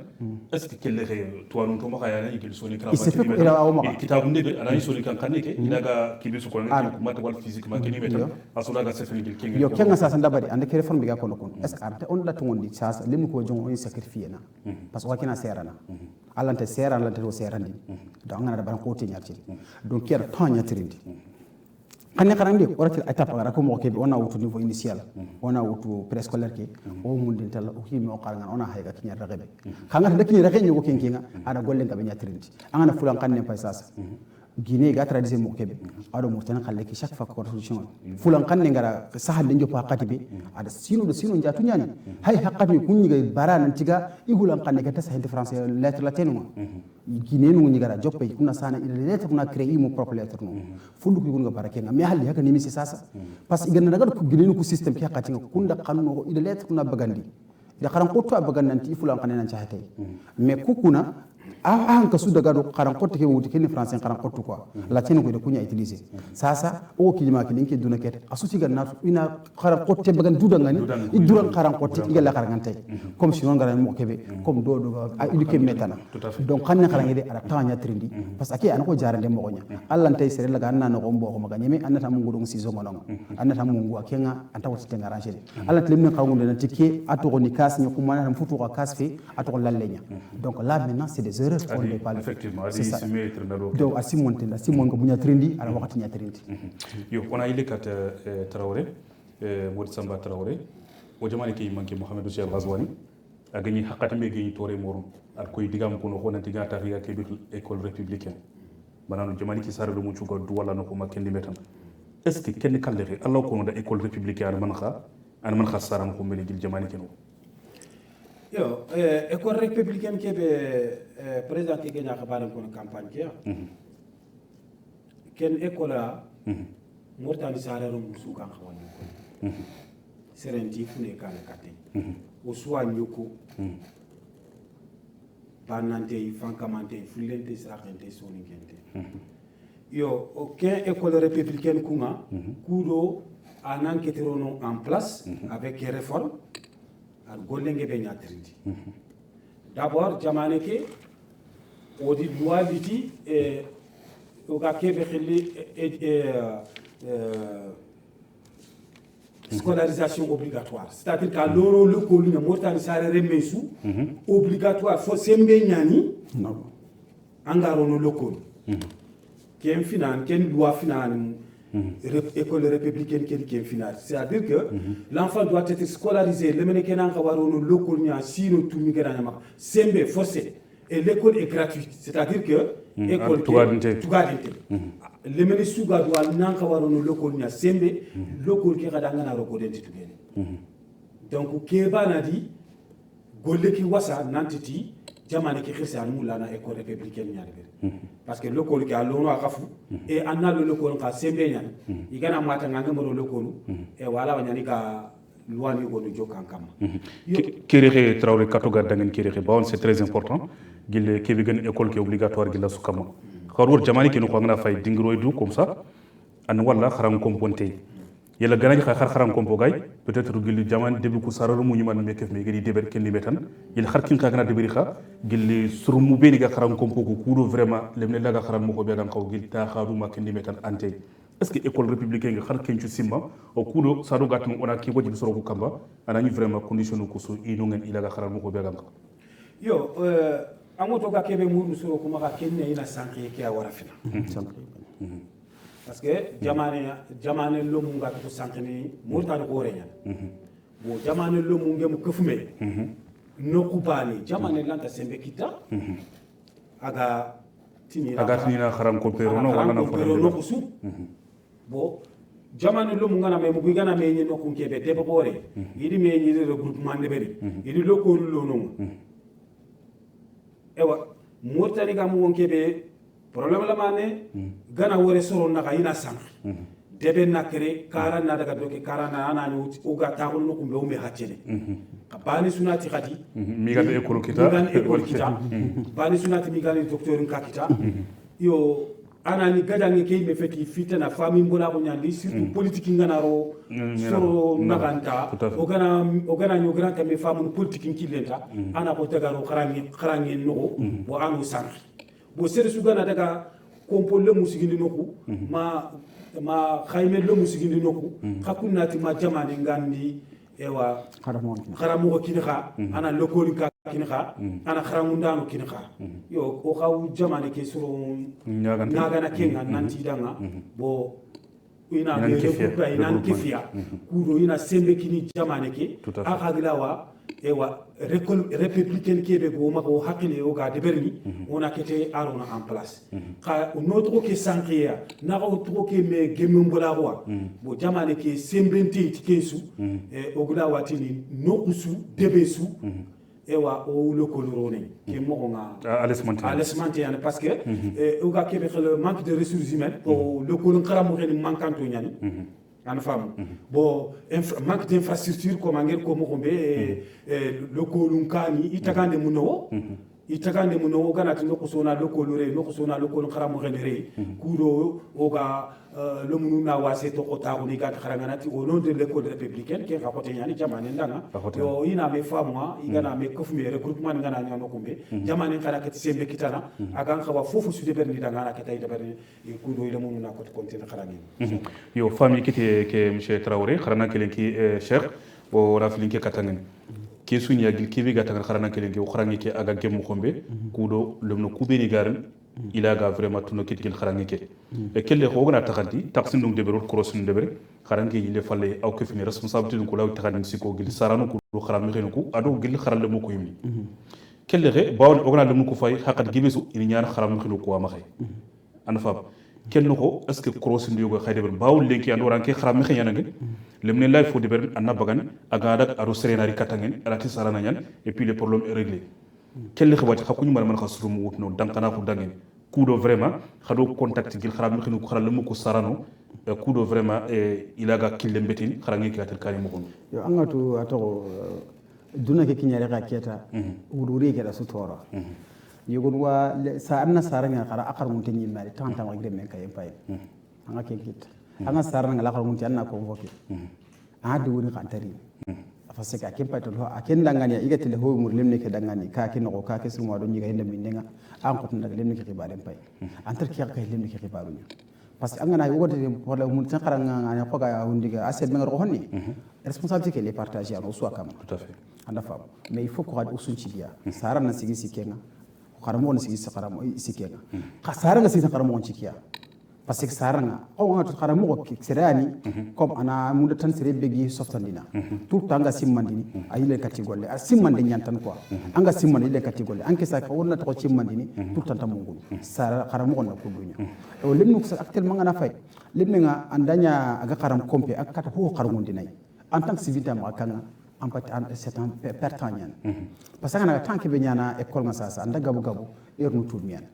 est ce que kelle re to non to ma khaya ni gil soni kala mathématique kitabu ndebe ana soni kan kanne ke ilaga kibisu ko ngani mat wal physique ma keni metan asula ga sefni gil kengi yo kenga sa ndabari ande ke réforme ga kono kon est ce que arte on da to ngondi sa limu ko jongo on sacrifier na parce que wakina serana alante serana lante o serandi donc ngana da ban ko te nyarti donc ker tan nyatrindi xane xarandi orati étape gara ko mo ke on a wutu niveau initial on a wutu préscolaire ke o mundin tala o himi o qalnga on a hayga kinya ragabe xanga de kinya ragabe nyugo kenkinga ada golle ngabe nyatrinti angana fulan kanne pay sasa Guinée ga tradition mo kebe ado mo tan xalle ki chaque fois constitution fulan kanne ngara sahal de jopa qatibe ada sino do sino njatu nyani hay haqqati kunni ga barana tiga igulan kanne ga tasahil français lettre latino Guinée no ngara joppe kuna sana ila lettre kuna créer mo propre lettre no fulu ko gunga barake nga me halli haka nimi sasa parce que ganna daga ko Guinée ko système ki haqqati kunda kanno ila lettre kuna bagandi da xaran ko to bagandanti fulan kanne nan chahatay mais kukuna an ka su daga do karan kotte ke wuti ken français karan kottu quoi latino ko de kunya utiliser sasa o kilima ke linke duna ket asuti ganna ina karan kotte bagan duda ngani iduran karan kotte igala karan tay comme sinon garan mo kebe comme do a eduke metana donc kanne karan ide ara tawanya trindi parce que an ko jarande mo gonya allah tay sere laga anna no ko mbo ko maga nyeme annata mo ngudon si zongo non annata mo ngu akenga anta wati tenga rangé allah tlemne kawunde na tike atoko ni kas ni kuma na futu ko kas fe atoko lallenya donc là maintenant c'est des erreurs on ne parle effectivement c'est ça donc à Simon ko bunya trindi ala wakati nya trindi yo on a ile kat Traoré Modi Samba Traoré o jamani ke manki Mohamedou Cheikh Ghazouani agani hakata me gani tore morum al koy digam ko no hona tiga tariya ke bitul école républicaine banano jamani ki sare do mu ci goddu wala no ko makendi metan est ce que ken kalle Allah ko no da école républicaine man kha saram ko meli gil jamani keno yo école républicaine ke be président ke gena xabaran ko campagne ke ken école a mortani salaire musu kan xawani ko serenti fune kan katé o soa nyoko banante fankamante fulente saxente soni gente yo o ken école républicaine kunga kudo anan keterono en place avec les réformes ar gollenge be nyatrindi d'abord jamane ke odi loi liti o ga kebe khili scolarisation obligatoire c'est-à-dire qu'à l'euro le colline mortani sare remesu obligatoire fo sembe nyani angaro no lokol ken finan ken loi finan école républicaine qui est finale. C'est-à-dire que l'enfant doit être scolarisé. Le ménékenan kawarono lokol nya sino tumi garanyama sembe forcé et l'école est gratuite. C'est-à-dire que école tugadinte. Le méné suga doit nan kawarono lokol nya sembe lokol ke kadanga na roko denti tugene. Donc keba nadi golle ki wasa nantiti jamane ki xirse an mulana école républicaine ñaade parce que l'école qui a l'on a kafu et anna le l'école ka sembe ñan igana mata nganga mo l'école et wala wanyani ka loi ni gonu jokan kam kéré Traoré katoga dangen kéré bawon c'est très important gil kebi gan école qui est obligatoire gil sukama xarur jamani ki no ko ngana fay dingro du comme ça an wala xaram componté yalla ganaji xaram kompo gay peut-être gil jamani debu ko sararu mu ñiman me kef me gedi deber ken limetan il xarkin ka gana deberi xa gil surumu beni ga xaram kompo ko kudo vraiment lemne la ga xaram mo ko be gan xaw gil ta xaru ma ken limetan ante est-ce que école républicaine ga xar kencu simba o kudo sadu gatum ona ki wajib soro ko kamba anani vraiment condition ko so ino ngen ila ga xaram mo ko be gan yo amoto ga kebe muru soro ko ma ken ne ina sanki ke a wara fina parce que jamane lo mu ngata ko sankini murtani ko reñan bo jamane lo mu ngem kefume no kubani jamane lanta sembe kita aga tinina kharam ko pero no wala na no su bo jamane lo mu ngana me mu gana me ni no ko kebe deba bore yidi me ni regroupement de beri yidi lo ko lo no ewa murtani ga mu kebe problème la mané gana wore soro naka ina sang debe nakere kara na daga doke kara na ana ni uga taxul no kumbe umbe hatene bani sunati khadi mi ga école kita bani sunati mi ga ni docteur nkakita yo ana ni gada ngi kay me feti fitana famille mbola ko nyandi surtout politique ngana ro soro naganta o gana nyo granta me famille politique nkilenta ana ko tagaro kharangi no bo anu sang bo sere sugana daga kompo le musigindi noku ma khayme le musigindi noku khakunati ma jamani ngandi ewa kharamo kinxa ana lokoli ka kinxa ana kharamundano kinxa yo o khaw jamani ke suro nagana kenga nanti danga bo ina regroupement ina kefia kudo ina sembe kini jamane ke akaglawa ewa républicaine kebe go mako hakile o ga deberni on a kete arona en place ka notre ke sankria na autre ke me gemumbola wa bo jamane ke sembente tikesu ogla watini nokusu debesu ewa o le colorone ke mo nga alesmanté parce que o ga kebe le manque de ressources humaines o le colon karamo ren mankanto nyani en femme bon manque d'infrastructure comme angel ko mo le kolunkani itagande muno itagande muno ganati no ko sona le kolore no ko sona le kolon karamo renere kudo oga le munu na wase to ko tagu ni gat kharanganati au nom de l'école républicaine qui rapote nyani jamane ndanga yo ina me famwa igana me kofme regroupement ngana nyano kumbe jamane khara kat sembe kitana agan khawa fofu su de berni danga na katay de berni kudo ile munu na ko kontina kharani yo famille kiti ke monsieur Traoré kharana kelenki cheikh o rafilinke katangen ke sunya gil kibi gatangen kharana kelenki o kharangi ke aga gem khombe kudo lemno kubeni garan ila ga vraiment tuno kit gil kharangi ke e kelle ko gona taxanti taxin dum de berol cross de ber kharangi yile falle aw ke fini responsabilité ko law taxani siko gil sarano ko kharam mi ko ado gil kharal le moko yimi kelle re baw ogna le moko fay hakat gibesu ini ñaan kharam mi ko wa ma xey an fa kenn ko est ce que cross ndi yogo xayde ber baw lenki ando ranke kharam mi xeyana ngi lemne lay fo de ber anna bagan aga dak aro serenari katangen alati sarana ñan et puis le problème est réglé kelle xewati xakuñu man xasru mu wutno dankana ko dangen kudo vraiment xado contact gil kharam mi ko xaral mu ko sarano kudo vraiment ilaga kille mbetin kharangi ki atel kali mo ko yo angatu ato duna ke kinyare ka keta wururi ke da sutora yogon wa sa anna saranga khara akar mun tanyi mari tanta wa greme kay pay anga ke kit anga saranga la khar mun tanna ko voki adu woni khantari parce que akin payto ho akin dangani igati le ho mur lemne ke dangani ka kin ko ka ke sumo do nyiga hinde mindenga an ko tan daga lemne ke khibaren pay antar ke ka lemne ke khibaru parce que angana yogote wala mun tan kharanga ngani ko ga hundiga asset me ngor honni responsabilité ke les partager en soi kam tout à fait anda fam mais il faut ko hadu usun cibiya sarana sigi sikenga kharamo sigi sakaramo sikenga khasaranga sigi sakaramo cikiya parce que saranga o ngatu kharamo ko serani comme ana munda tan sere begi softandina tout tanga simmandini ayile kati golle a simmande nyantan quoi anga simmande ile kati golle anke sa ko wonna to simmandini tout tanta mungul sara kharamo ko na kudunya o lemnu ko actuellement ngana fay lemnga andanya aga kharam kompe akata ho kharmundinay en tant que civil ma kanga en fait c'est un pertanyan parce que ana tant que be nyana école nga sasa anda gabu gabu ernu tudmian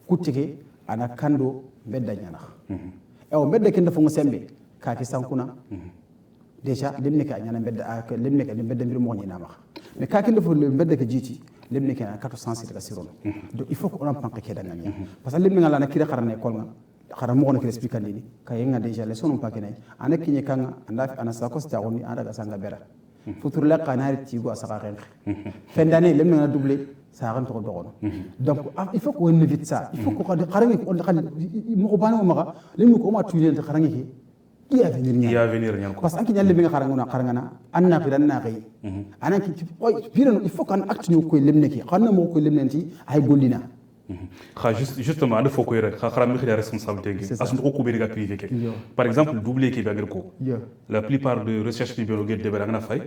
kutike ana kando bedda nyana o bedda kende fo sembe ka ki sankuna déjà limne ka nyana bedda limne ka bedda bir mo nyina ma mais ka kende fo bedda ka jiti limne ka 400 ka siron donc il faut qu'on en pense que dangania parce que limne ngala na kire xarane école nga xaram mo ko expliquer ni kayenga déjà les sonon pas kenay ana kinye kanga anda ana sa ko sta woni anda ga sanga bera futur la qanari tigo asaka renk fin d'année lemna na doublé ça rentre to dogon donc il faut qu'on évite ça il faut qu'on xarangi on xal mo ko banu ma lemnu ko ma tuulé de xarangi ki il y a venir ñan parce que anki ñal bi nga xaranguna xarangana anna fi dan na xey ana ki biran il faut qu'on acte ñu koy lemne ki xanna mo koy lemnenti ay gollina justement il faut que rek xaram mi xida responsabilité asun ko kubé ga privé ke par exemple doublé ki bagir ko la plupart de recherche biologique de bela ngana fay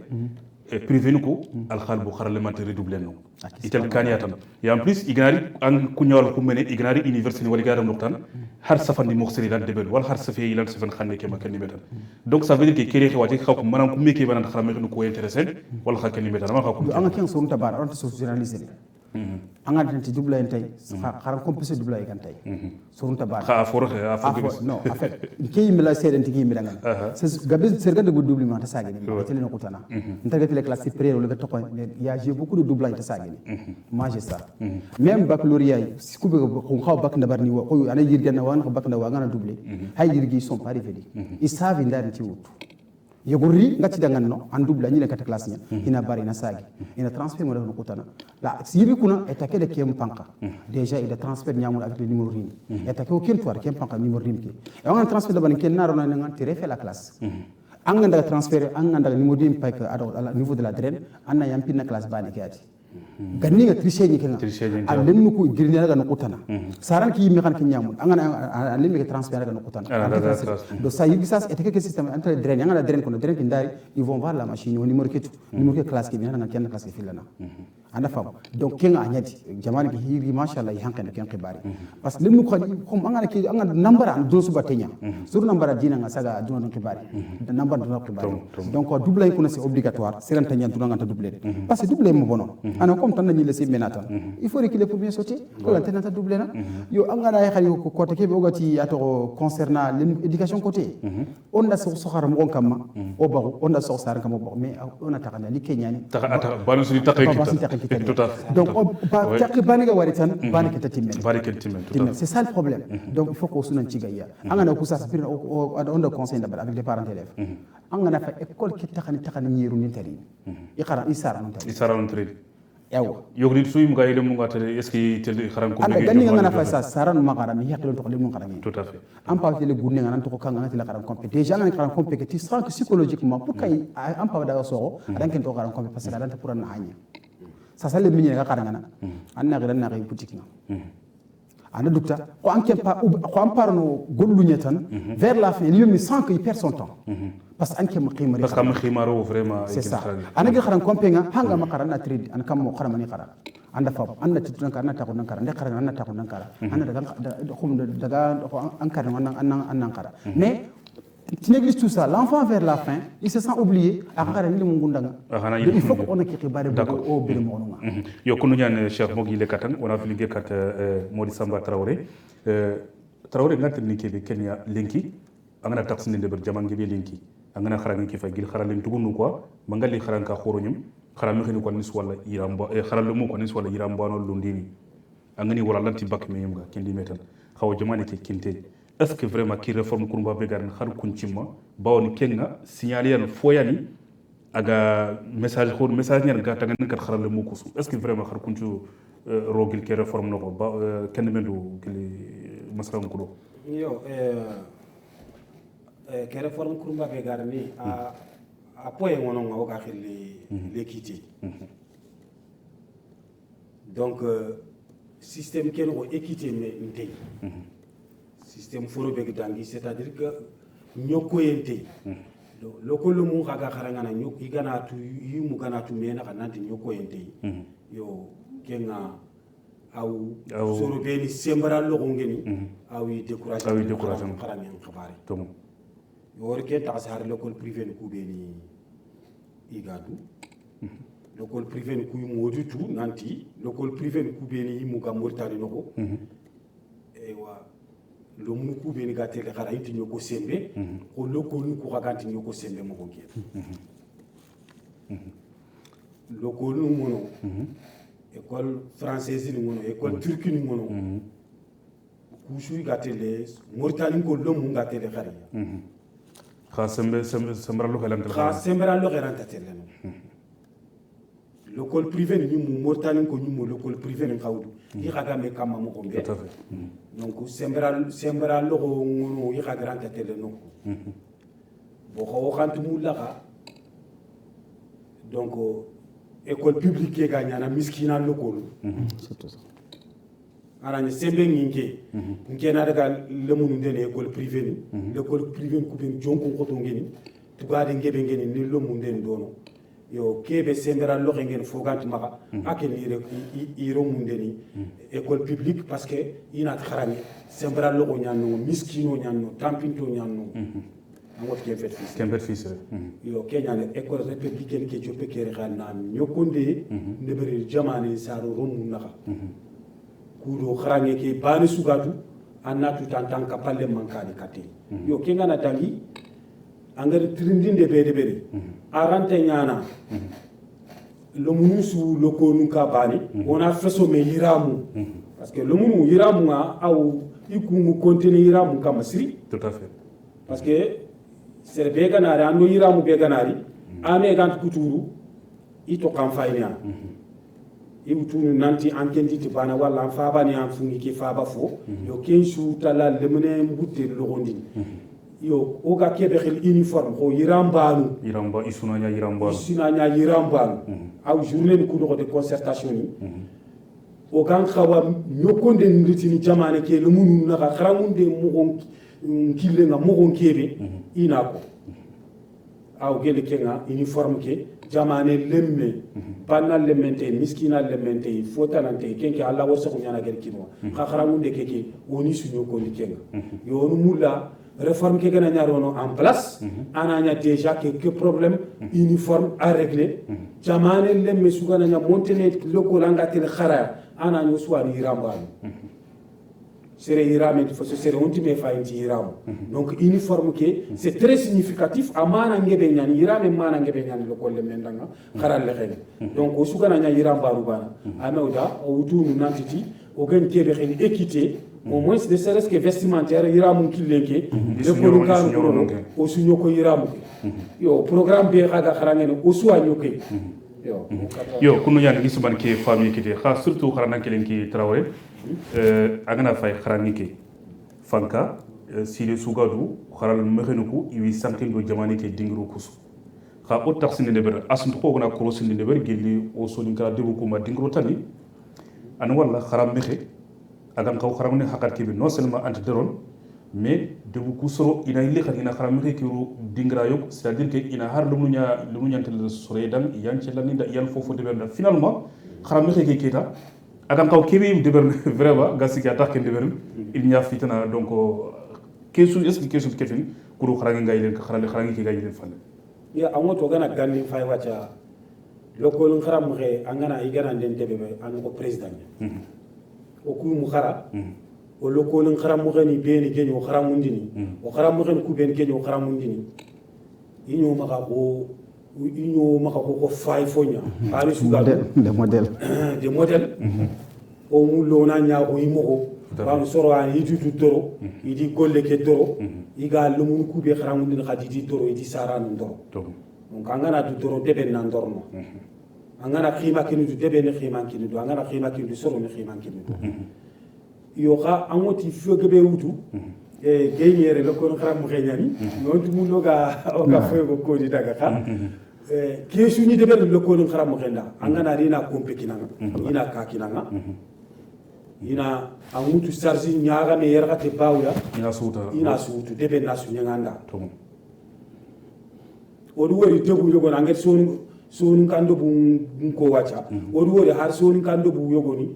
et privé nuko al khal bu parlementaire doublé no itel kaniyatan et en plus ignari an kunyol ko mené ignari université wali garam noktan har safandi moxseri lan debel wal har safi lan safan xanne ke makani betan donc ça veut dire que kéré xewati xaw ko manam ko meke banan xaram mi ko intéressé wal xakani betan ma xaw ko anga ken so tabar on so journaliste anga tanti double tay xaram compensé double ay kan tay surunta ba kha for non en fait kay mi la sédenti ki mi dangan c'est gabe serga de double ma ta sagini ma tele no kutana ntaga tele classe supérieure le to il y a j'ai beaucoup de double ta sagini moi j'ai ça même baccalauréat ku be ko xaw bac ndabar ni ko ana yirgana wan ko bac ndawa ngana double hay yirgi sont pas arrivés ils savent ndar ci wut yogori ngati dangan no an double ni le kata classe nya ina bari na sagi ina transfert mo no kutana la sibi kuna etake de kem panka déjà il a transfert nyamul avec le numéro rim etake o ken toir kem panka numéro rim ki e on transfert de ban ken naro na ngan tire fait la classe an nganda transfert an nganda numéro rim pay que au niveau de la draine an na yampina classe bani kati ganni ga tricher ni kenga allen nu ko girni ga no kutana saran ki mi kan ki nyamul angana allen mi transfert ga no kutana do ça yigi ça et que système entre drain angana drain ko drain ki ndari ils vont voir la machine au numéro ke classe ki bi ngana ken classe ki filana anda fam donc kenga anyati jamani ki hiri mashallah yi hankane ken khibari parce que lemnu ko comme angana ki angana number an do suba tenya sur number dina nga saga duna no khibari number duna khibari donc double ko c'est obligatoire c'est renta nyantu nga ta doubler parce que doubler mo bono ana comme tan ni laisser menata il faut réculer pour bien sauter ko la tenata doubler na yo angana ay khali ko côté ke bogati ato concernant l'éducation côté on da so khara mo kamma o bagu on da so sar kam bo mais on a takana li kenyani ata banu suri takay tout à fait. Donc, c'est ça le problème. Donc, il faut qu'on se mette en place. On a ça on a conseil avec les parents d'élèves. On a fait école qui est en Nintari. Il sera en train. yogni suyum ga ile munga tele est ce que tele kharam ko anda ganni ngana fa sa saran magara mi yaklo to limu kharami tout à fait am pa tele gunne ngana to ko kanga tele kharam compé déjà ngana kharam compé que tu sens que psychologiquement pour kay am pa da so adan ken to kharam compé parce que adan pour na hanya ça ça le minye ga kharanga anna ga na ga boutique na ana dukta ko anke pa ko am parno gollu nyetan vers la fin lui me sent qu'il perd son temps parce que anke maqima parce que maqimaro vraiment c'est ça ana ga kharan kompenga hanga makarana trade an kam mo kharamani khara anda fa anna tutun karana ta kunan kara ndekara anna ta kunan kara anna daga khum daga an karana annan kara mais tu négliges tout ça l'enfant vers la fin il se sent oublié akara ni mungundanga il faut qu'on ait khibare au bele mononga yo kunu ñaan cheikh mogi le katan on a filé kat Mody Samba Traoré Traoré ngat ni kebe Kenya lenki angana taxni de ber jaman gebe lenki angana kharangi ki fa gil kharalen tugunu quoi mangali kharanka khoroñum kharam xeni ko nis wala iramba kharal mo ko nis wala iramba no lundini angani wala lanti bak me yumga kindi metan xaw jamane ke kinte est ce que vraiment qui réforme kurumba be garan khar kunchima bawni kenga signaler foyani aga message khor message ñan ga tangan kat kharal mo ko est ce que vraiment khar kunchu rogil ke réforme nako ba ken mendu kili masram ko do yo ke réforme kurumba be garani a point wono nga waka xili l'équité donc système ken ko équité mais ndey système foro be dangi c'est-à-dire que ñoko yente loko lu mu xaga xarangana ñok igana tu yimu gana tu mena kananti ñoko yente yo kenga aw soro be ni sembra lo ngeni aw yi décourager xarangen xabari tom yor ke ta sar l'école privée ku be ni igadu l'école privée ku modu tu nanti l'école privée ku be ni mu ga mortali noko e wa lo mu ku be ni ga tele xara yiti ñoko sembe ko loko nu ku ga ganti ñoko sembe mo ko ke loko nu mono école française ni mono école turque ni mono ku shu ga tele mortali ko lo mu ga tele xara kha sembra lo xelan kha sembra lo xelan ta tele l'école privée ni mu mortali ko ñu mo l'école privée ni xawdu yi xaga me kam mo ko be donc sembra lo ko ngono yi xaga ran ta tele no bo ko xantu mu la donc école publique ga ñana miskina lo ko surtout ça arani sembe nginke ngena daga lemunu ndene école privée ni l'école privée ku ben jonko ko to ngeni tugade ngebe ngeni ni lomu nden dono yo kebe sembera lo ngeni foganti maka akeni iro mundeni école publique parce que ina kharani sembera lo nyano miskino nyano tampinto nyano amot ke fet fils yo kenya ne école républicaine ke jope kere khana nyokonde ndebere jamane saro romu naka kudo kharange ke bani sugatu annatu tantan kapalle mankani kati yo kenga na tangi angari trindinde bede arante nyana lo munusu lo ko nunka bani ona feso me yiramu parce que lo munu yiramu nga aw ikungu continue yiramu kama siri tout à fait parce que c'est be ganari ando yiramu be ganari ame gant kuturu ito kam faynya ibutunu nanti ankendi ti bana wala fa bani an fungi ki fa ba fo yo kensu tala lemne mbutte lo gondi yo oga kebe khil uniforme ko yirambanu yiramba isunanya yirambanu aw journée ku do de concertation ni o kan khawa nyokonde ngritini jamane ke le munu na kharamunde mo kille nga mo kebe ina ko aw gele kenga uniforme ke jamane lemme banal lemente miskina lemente fotanante kenke alla woso ko nyana gel kino kharamunde keke woni sunyo ko ni kenga yo no mulla réforme qui est en place, on a déjà quelques problèmes uniformes à régler. Jamane le mesuga na monter le kolanga tel khara, on a soit iramba. C'est irame, il faut se faire un petit peu irame. Donc uniforme qui c'est très significatif. Amana ngebe nyani irame mana ngebe nyani le kol le mendanga khara le khene. Donc osuga na iramba rubana. Ameuda outu nantiti, ogen kebe khene équité. Au moins de serait-ce que vestimentaire ira mun killenke le polukan o sunyo ko ira mu yo programme be khada kharangene o suwa nyoke yo kunu yan isuban ke famille kite kha surtout kharana kelenki Traoré agana fay kharangi ke fanka sile sugadu kharal mekhenuku iwi sankindo jamani ke dingru kusu kha o taxine de ber asunto ko gona krosine de ber gelli o solinka debu ko ma dingru tani an walla kharam mekhe agan kaw kharamne hakat kibi non seulement anti deron mais de beaucoup soro ina ile khadina kharamne kiru dingra yok c'est-à-dire que ina har lumunya tel soredan yanche laninda yan fofo de berda finalement kharamne ke keta agan kaw kibi de bern vraiment gasiki attaque de bern il n'y a fitana donc kesu explication ketin kuru kharangi ngaylen kharangi ke gaylen fan ya amoto gana ganni fay wacha lokol kharamne angana igana den tebe an ko président o ku mu khara o lokolin kharam mo gani beni genyo kharam mundini o kharam mo gani ku ben genyo kharam mundini inyo maka ko fay fonya ari suga de modèle o mu lona nya ko imoko ba soro an yitu doro idi golle ke doro iga lumun ku be kharam mundini khadidi doro idi saran doro donc angana du doro debe nan dorno angana khima kinu debe ne khima kinu angana khima kinu soro ne khima kinu yo kha amoti fogebe wutu e genyere le ko khara mo genyani non mu noga o ka fego ko di daga kha ke suni debe le ko khara mo genda angana rina kompekinanga ina ka kinanga ina amutu sarzi nyaaga me yerga te bawya ina suutu debe nasu nyanganda o du wori tebu yogo na nget sonu kando bu ko wacha o du wori har sonu kando bu yogoni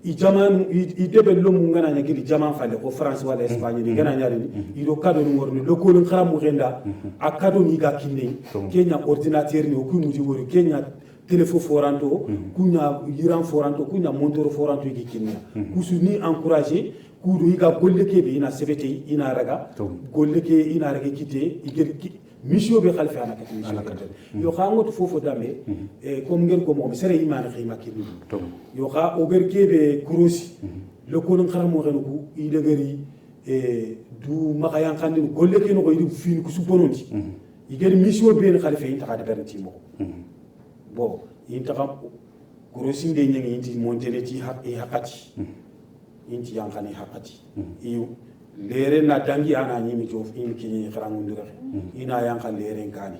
i jaman i debe lo mu ngana nyagili jaman fale ko France wala Espagne ni ngana nyari ni do kado ni worni lo ko lu khara mu genda akado ni ga kinne Kenya ordinateur ni o ku mu di wori Kenya téléphone foranto kunya yiran foranto kunya montor foranto gi kinne kusu ni encourager kudu iga golle ke be ina sebete ina raga golle ke ina raga kite igel mission be khalfi ana kat mission yo khangot fofo dame comme ngel ko mo sere imana khima kinu yo kha o ger ke be kurosi le ko non kharam mo ku i degeri du makayan khandi golle ke no ko idi fin ku su bononti igel mission be khalfi inta ka de berti mo bon inta kam kurosi de nyangi inti montele ti hakati inti yankani hakati iyo lere na dangi ana nyimi jof in kini kharangundira ina yanka lere ngani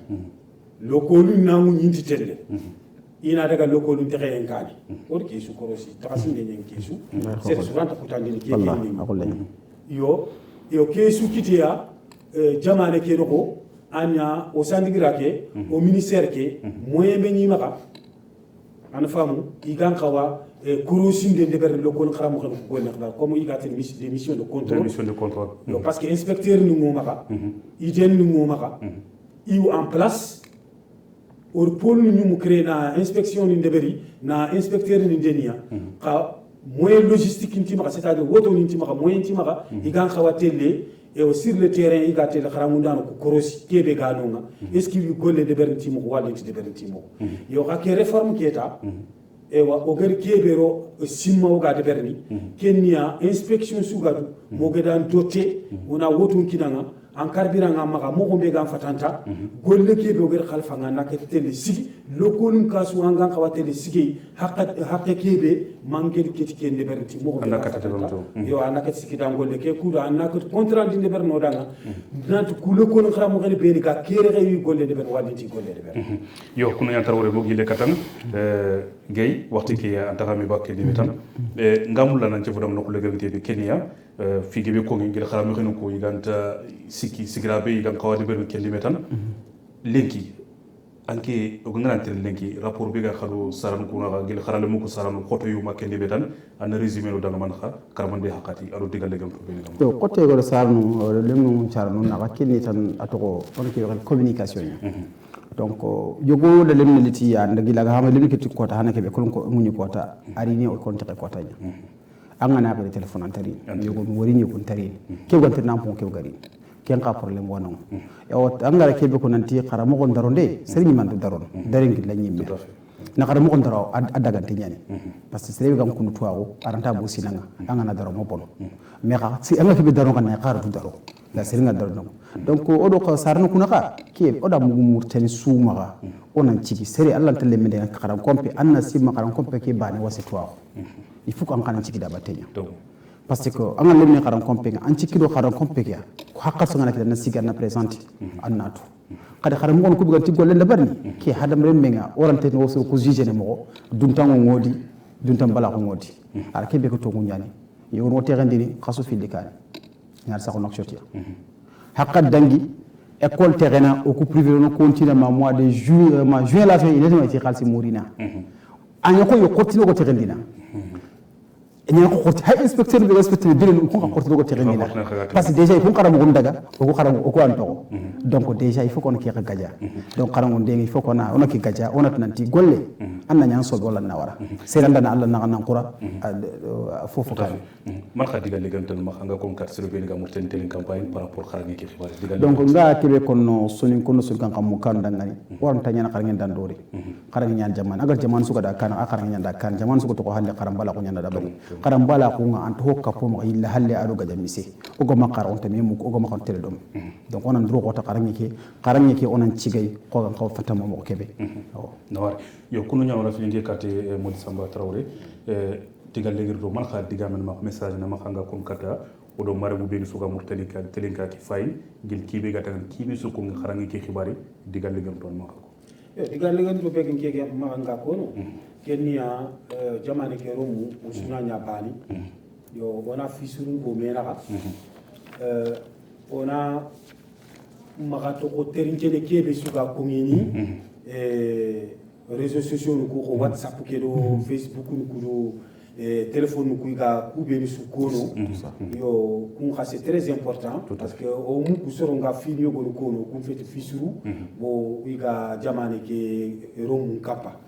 lokolu nangu nyinti telle ina daga lokolu tere ngani or ki su korosi takasi de nyen kesu c'est souvent ta kutandini ke ni yo kesu kitia jamane ke roko anya o sandigira ke o ministère ke moyen be ni maka an famu igan kawa kurusin de ber lokol kharam ko ko na comme il a des missions de contrôle parce que inspecteur ni ngomaka iden ni ngomaka iu en place or pôle ni mu créer na inspection ni deberi na inspecteur ni denia ka moyen logistique ni timaka c'est-à-dire woto ni timaka moyen timaka igan khawatelle et sur le terrain il a tel kharamundano ko korosi kebe ganonga est-ce qu'il golle de ber timo wala de ber timo yo ka ke réforme qui eta ewa oger kebero simma oga de berni kenya inspection sugadu mo gedan doté ona wotun kinanga an karbiranga maga mogo be gan fatanta golle ke be ger khalfa nga naket tele sigi lokolum kasu angan kawa tele sigi hakke ke be mangel kiti ke ne berti mogo be fatanta yo anaket sigi dan golle ke kuda anaket contrat di ne ber no danga nat ku lokolum khara mo gel be ga kere rewi golle de ber waditi golle de ber yo kuno yan tarore mo gile katan gay waxti ki antagami bakke di mitan ngamul la nan ci fodam no ko legal te Kenya figi be ko ngir xaram xenu ko yiganta siki sigrabe yigan kawadi be kendi metan lenki anke o ngana tel lenki rapport be ga xaru saran ko na gil xarale mu ko saran xoto yu ma kendi betan an résumé no danga man xa karman be hakati aro digal legam to be ngam to côté go sarnu lemu charnu na ka kenni tan atoko on ke communication donc yogo de lemne liti ya ndagila ga hama lemne ke kota hanake be kolon ko munyi kota ari ni o konta kota nya angana be telephone antari yogo wori ni ko tari ke gonta nampon ke gari ken ka problème wono e o angara ke be ko nanti khara mo gon daronde serni man daron darengi la nyimbe na khara mo gon daro adagante nyani parce que sere gam kunu tuago aranta bo sinanga angana daro mo bon mais ka si anga ke be daro kan na khara du daro la seringa daro donc odo ko sarno kuna ka ke oda mugu murtani sumaga onan cigi sere allah talle mede karam kompe anna simma karam kompe ke bani wasi tuago il faut qu'on ait un petit d'abattement parce que on a le karam kompe an ciki do karam kompe ya ko hakka so ngana na sigar na présente annatu kada karam ngon ko buganti golle le barni ke hadam remmenga orante no so ko jije ne mo dum tango ngodi dum tam bala ko ngodi ala ke be ko to ngunyani yo no terendini khasu fili kan ñaar sa ko nok chotia hakka dangi école terrain au coup privé no continue ma mois de juin la fin il est ci khalsi mourina anyako yo continue ko terendina ñen ko xorti hay inspecteur bi respecté bi len ko xorti ko terendina parce que déjà il faut xaram ko ndaga ko xaram ko anto donc déjà il faut qu'on ki gaja donc xaram on il faut qu'on a on ki gaja on a nanti golle anna ñan so wala na wara seranda Allah na nan qura fofu kan man xa digal legantal ma nga ko kat selo be nga mo ten telen campagne par rapport xarani ki xibaar digal donc nga kebe kono sonin kono sun kan kam kan dangani waron ta ñana xar ngeen dan dori xar ngeen ñaan jaman agar jaman su ko da kan akar ngeen da kan jaman su ko to hande xaram bala ko ñana da bari xaram bala ko nga ant hokka po mo illa halle adu ga jamise o go makar on tamé mu o go makon tele dom donc onan dro ko ta xar ngeen ke onan cigay ko gan ko fatama mo kebe no war yo kunu ñaw la fi ndi kate Mody Samba Traoré digal legir do man xa diga men ma message na ma xanga kon kata o do mare bu ben suga murtali ka telenka ki fay gil kibe gata kibe su ko nga xarangi ki xibaari digal legir do ma ko digal legir do be ngeke ma nga ko no kenya jamane ke romu usuna nya bani yo ona fisuru go mena ka ona magato ko terinjene kebe suga ko ngini réseaux sociaux ko WhatsApp ke do Facebook ko do téléphone ko ga ku be ni su kono yo kun xa c'est très important parce que au mu ku soro nga fi yo go kono kun feti fisuru bo iga jamane ke romu kapa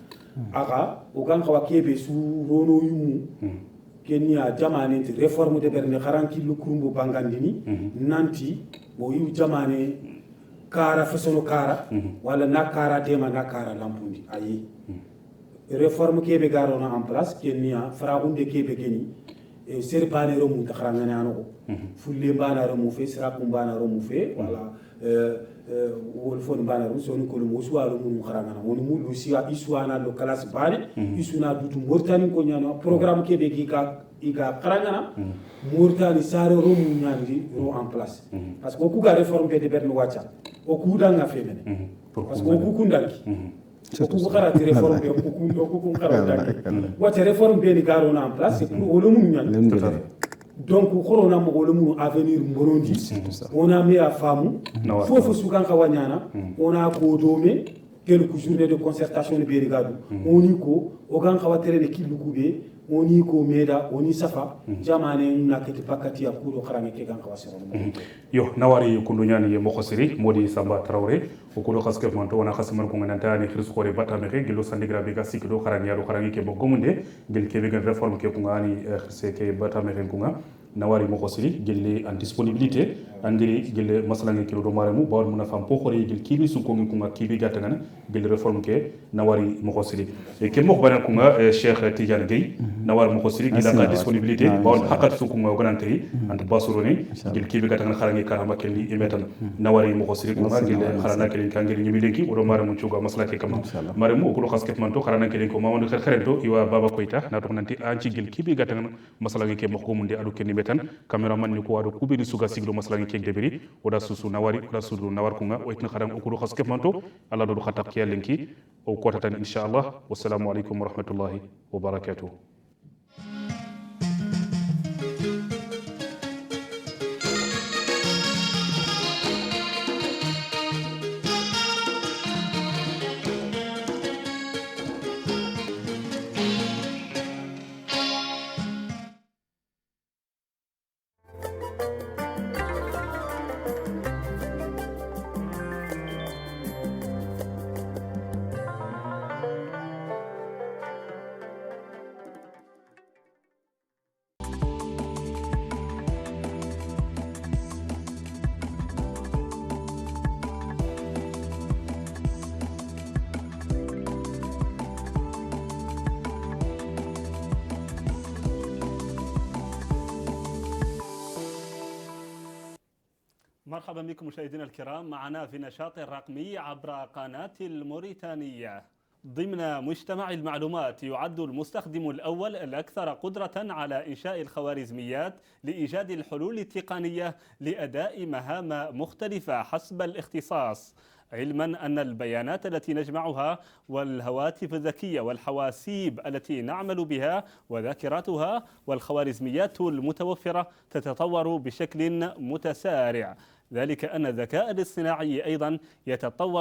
aga o gan xawa kebe su rono yumu kenya jamane te réforme de berne xaranki lu kurumbo bangandini nanti bo yu jamane kara fesono kara wala na kara tema na kara lampundi ayi réforme kebe garona en place kenya faragunde kebe geni ser bane romu takhrangane anoko fulle bana romu fe sira kumbana romu fe wala wol fon bana romu sonu ko mo suwalu mun kharangana woni mu lusia iswana lo classe bane isuna dutu mortani ko nyano programme kebe gi ka iga kharangana mortani sare romu nyandi ro en place parce que ku ga réforme be de berno wacha o ku danga femene parce que o ku kundanki o ku kharati réforme be o ku kharati wacha réforme be ni garona en place c'est pour le mun nyandi donc corona mo le mun avenir mborondi on a mis à famu fofu sukan kawanyana on a ko domé quelques journées de concertation de brigade on y ko o gan kawatere de kilukube oni ko meda oni safa jamane nakati pakati ya kuro kharange ke gan kawasero yo nawari kundu nyani ye moko siri Mody Samba Traoré o ko do khaske manto wana khasman ko ngana ni khirs khore bata me gelo sandigra be ga sikdo kharange yaro kharange ke bogo munde gel ke be gan réforme ke ko ngani khirse ke bata me ko nga nawari moko siri gelle en disponibilité angiri gel masalange kilo do maremu bawal muna fam pokhore gel kibi su ko ngi kunga kibi gatangana gel reforme ke nawari mo khosiri e ke mo bana kunga Cheikh Tidiane Gueye nawar mo khosiri gel ka disponibilité bawal hakat su kunga gonanteri ant basuroni gel kibi gatangana kharangi karama kelli emetan nawari mo khosiri kunga gel kharana kelin kangeri nyimi lenki odo maremu chuga maslake kam maremu ko khasket manto kharana kelin ko mamondo kharento iwa baba koita na to nanti anci gel kibi gatangana masalange ke mo ko mundi adu kenni metan cameraman ni ko adu kubiri suga siglo masalange ke debiri oda susu nawari oda susu nawar kunga o itna kharam okuru khasket manto alla do khatak ke lenki o kotatan inshallah wassalamu alaikum warahmatullahi wabarakatuh. مرحبا بكم مشاهدينا الكرام معنا في نشاط رقمي عبر قناة الموريتانية. ضمن مجتمع المعلومات يعد المستخدم الأول الأكثر قدرة على إنشاء الخوارزميات لإيجاد الحلول التقنية لأداء مهام مختلفة حسب الاختصاص، علما أن البيانات التي نجمعها والهواتف الذكية والحواسيب التي نعمل بها وذاكرتها والخوارزميات المتوفرة تتطور بشكل متسارع، ذلك أن الذكاء الاصطناعي أيضا يتطور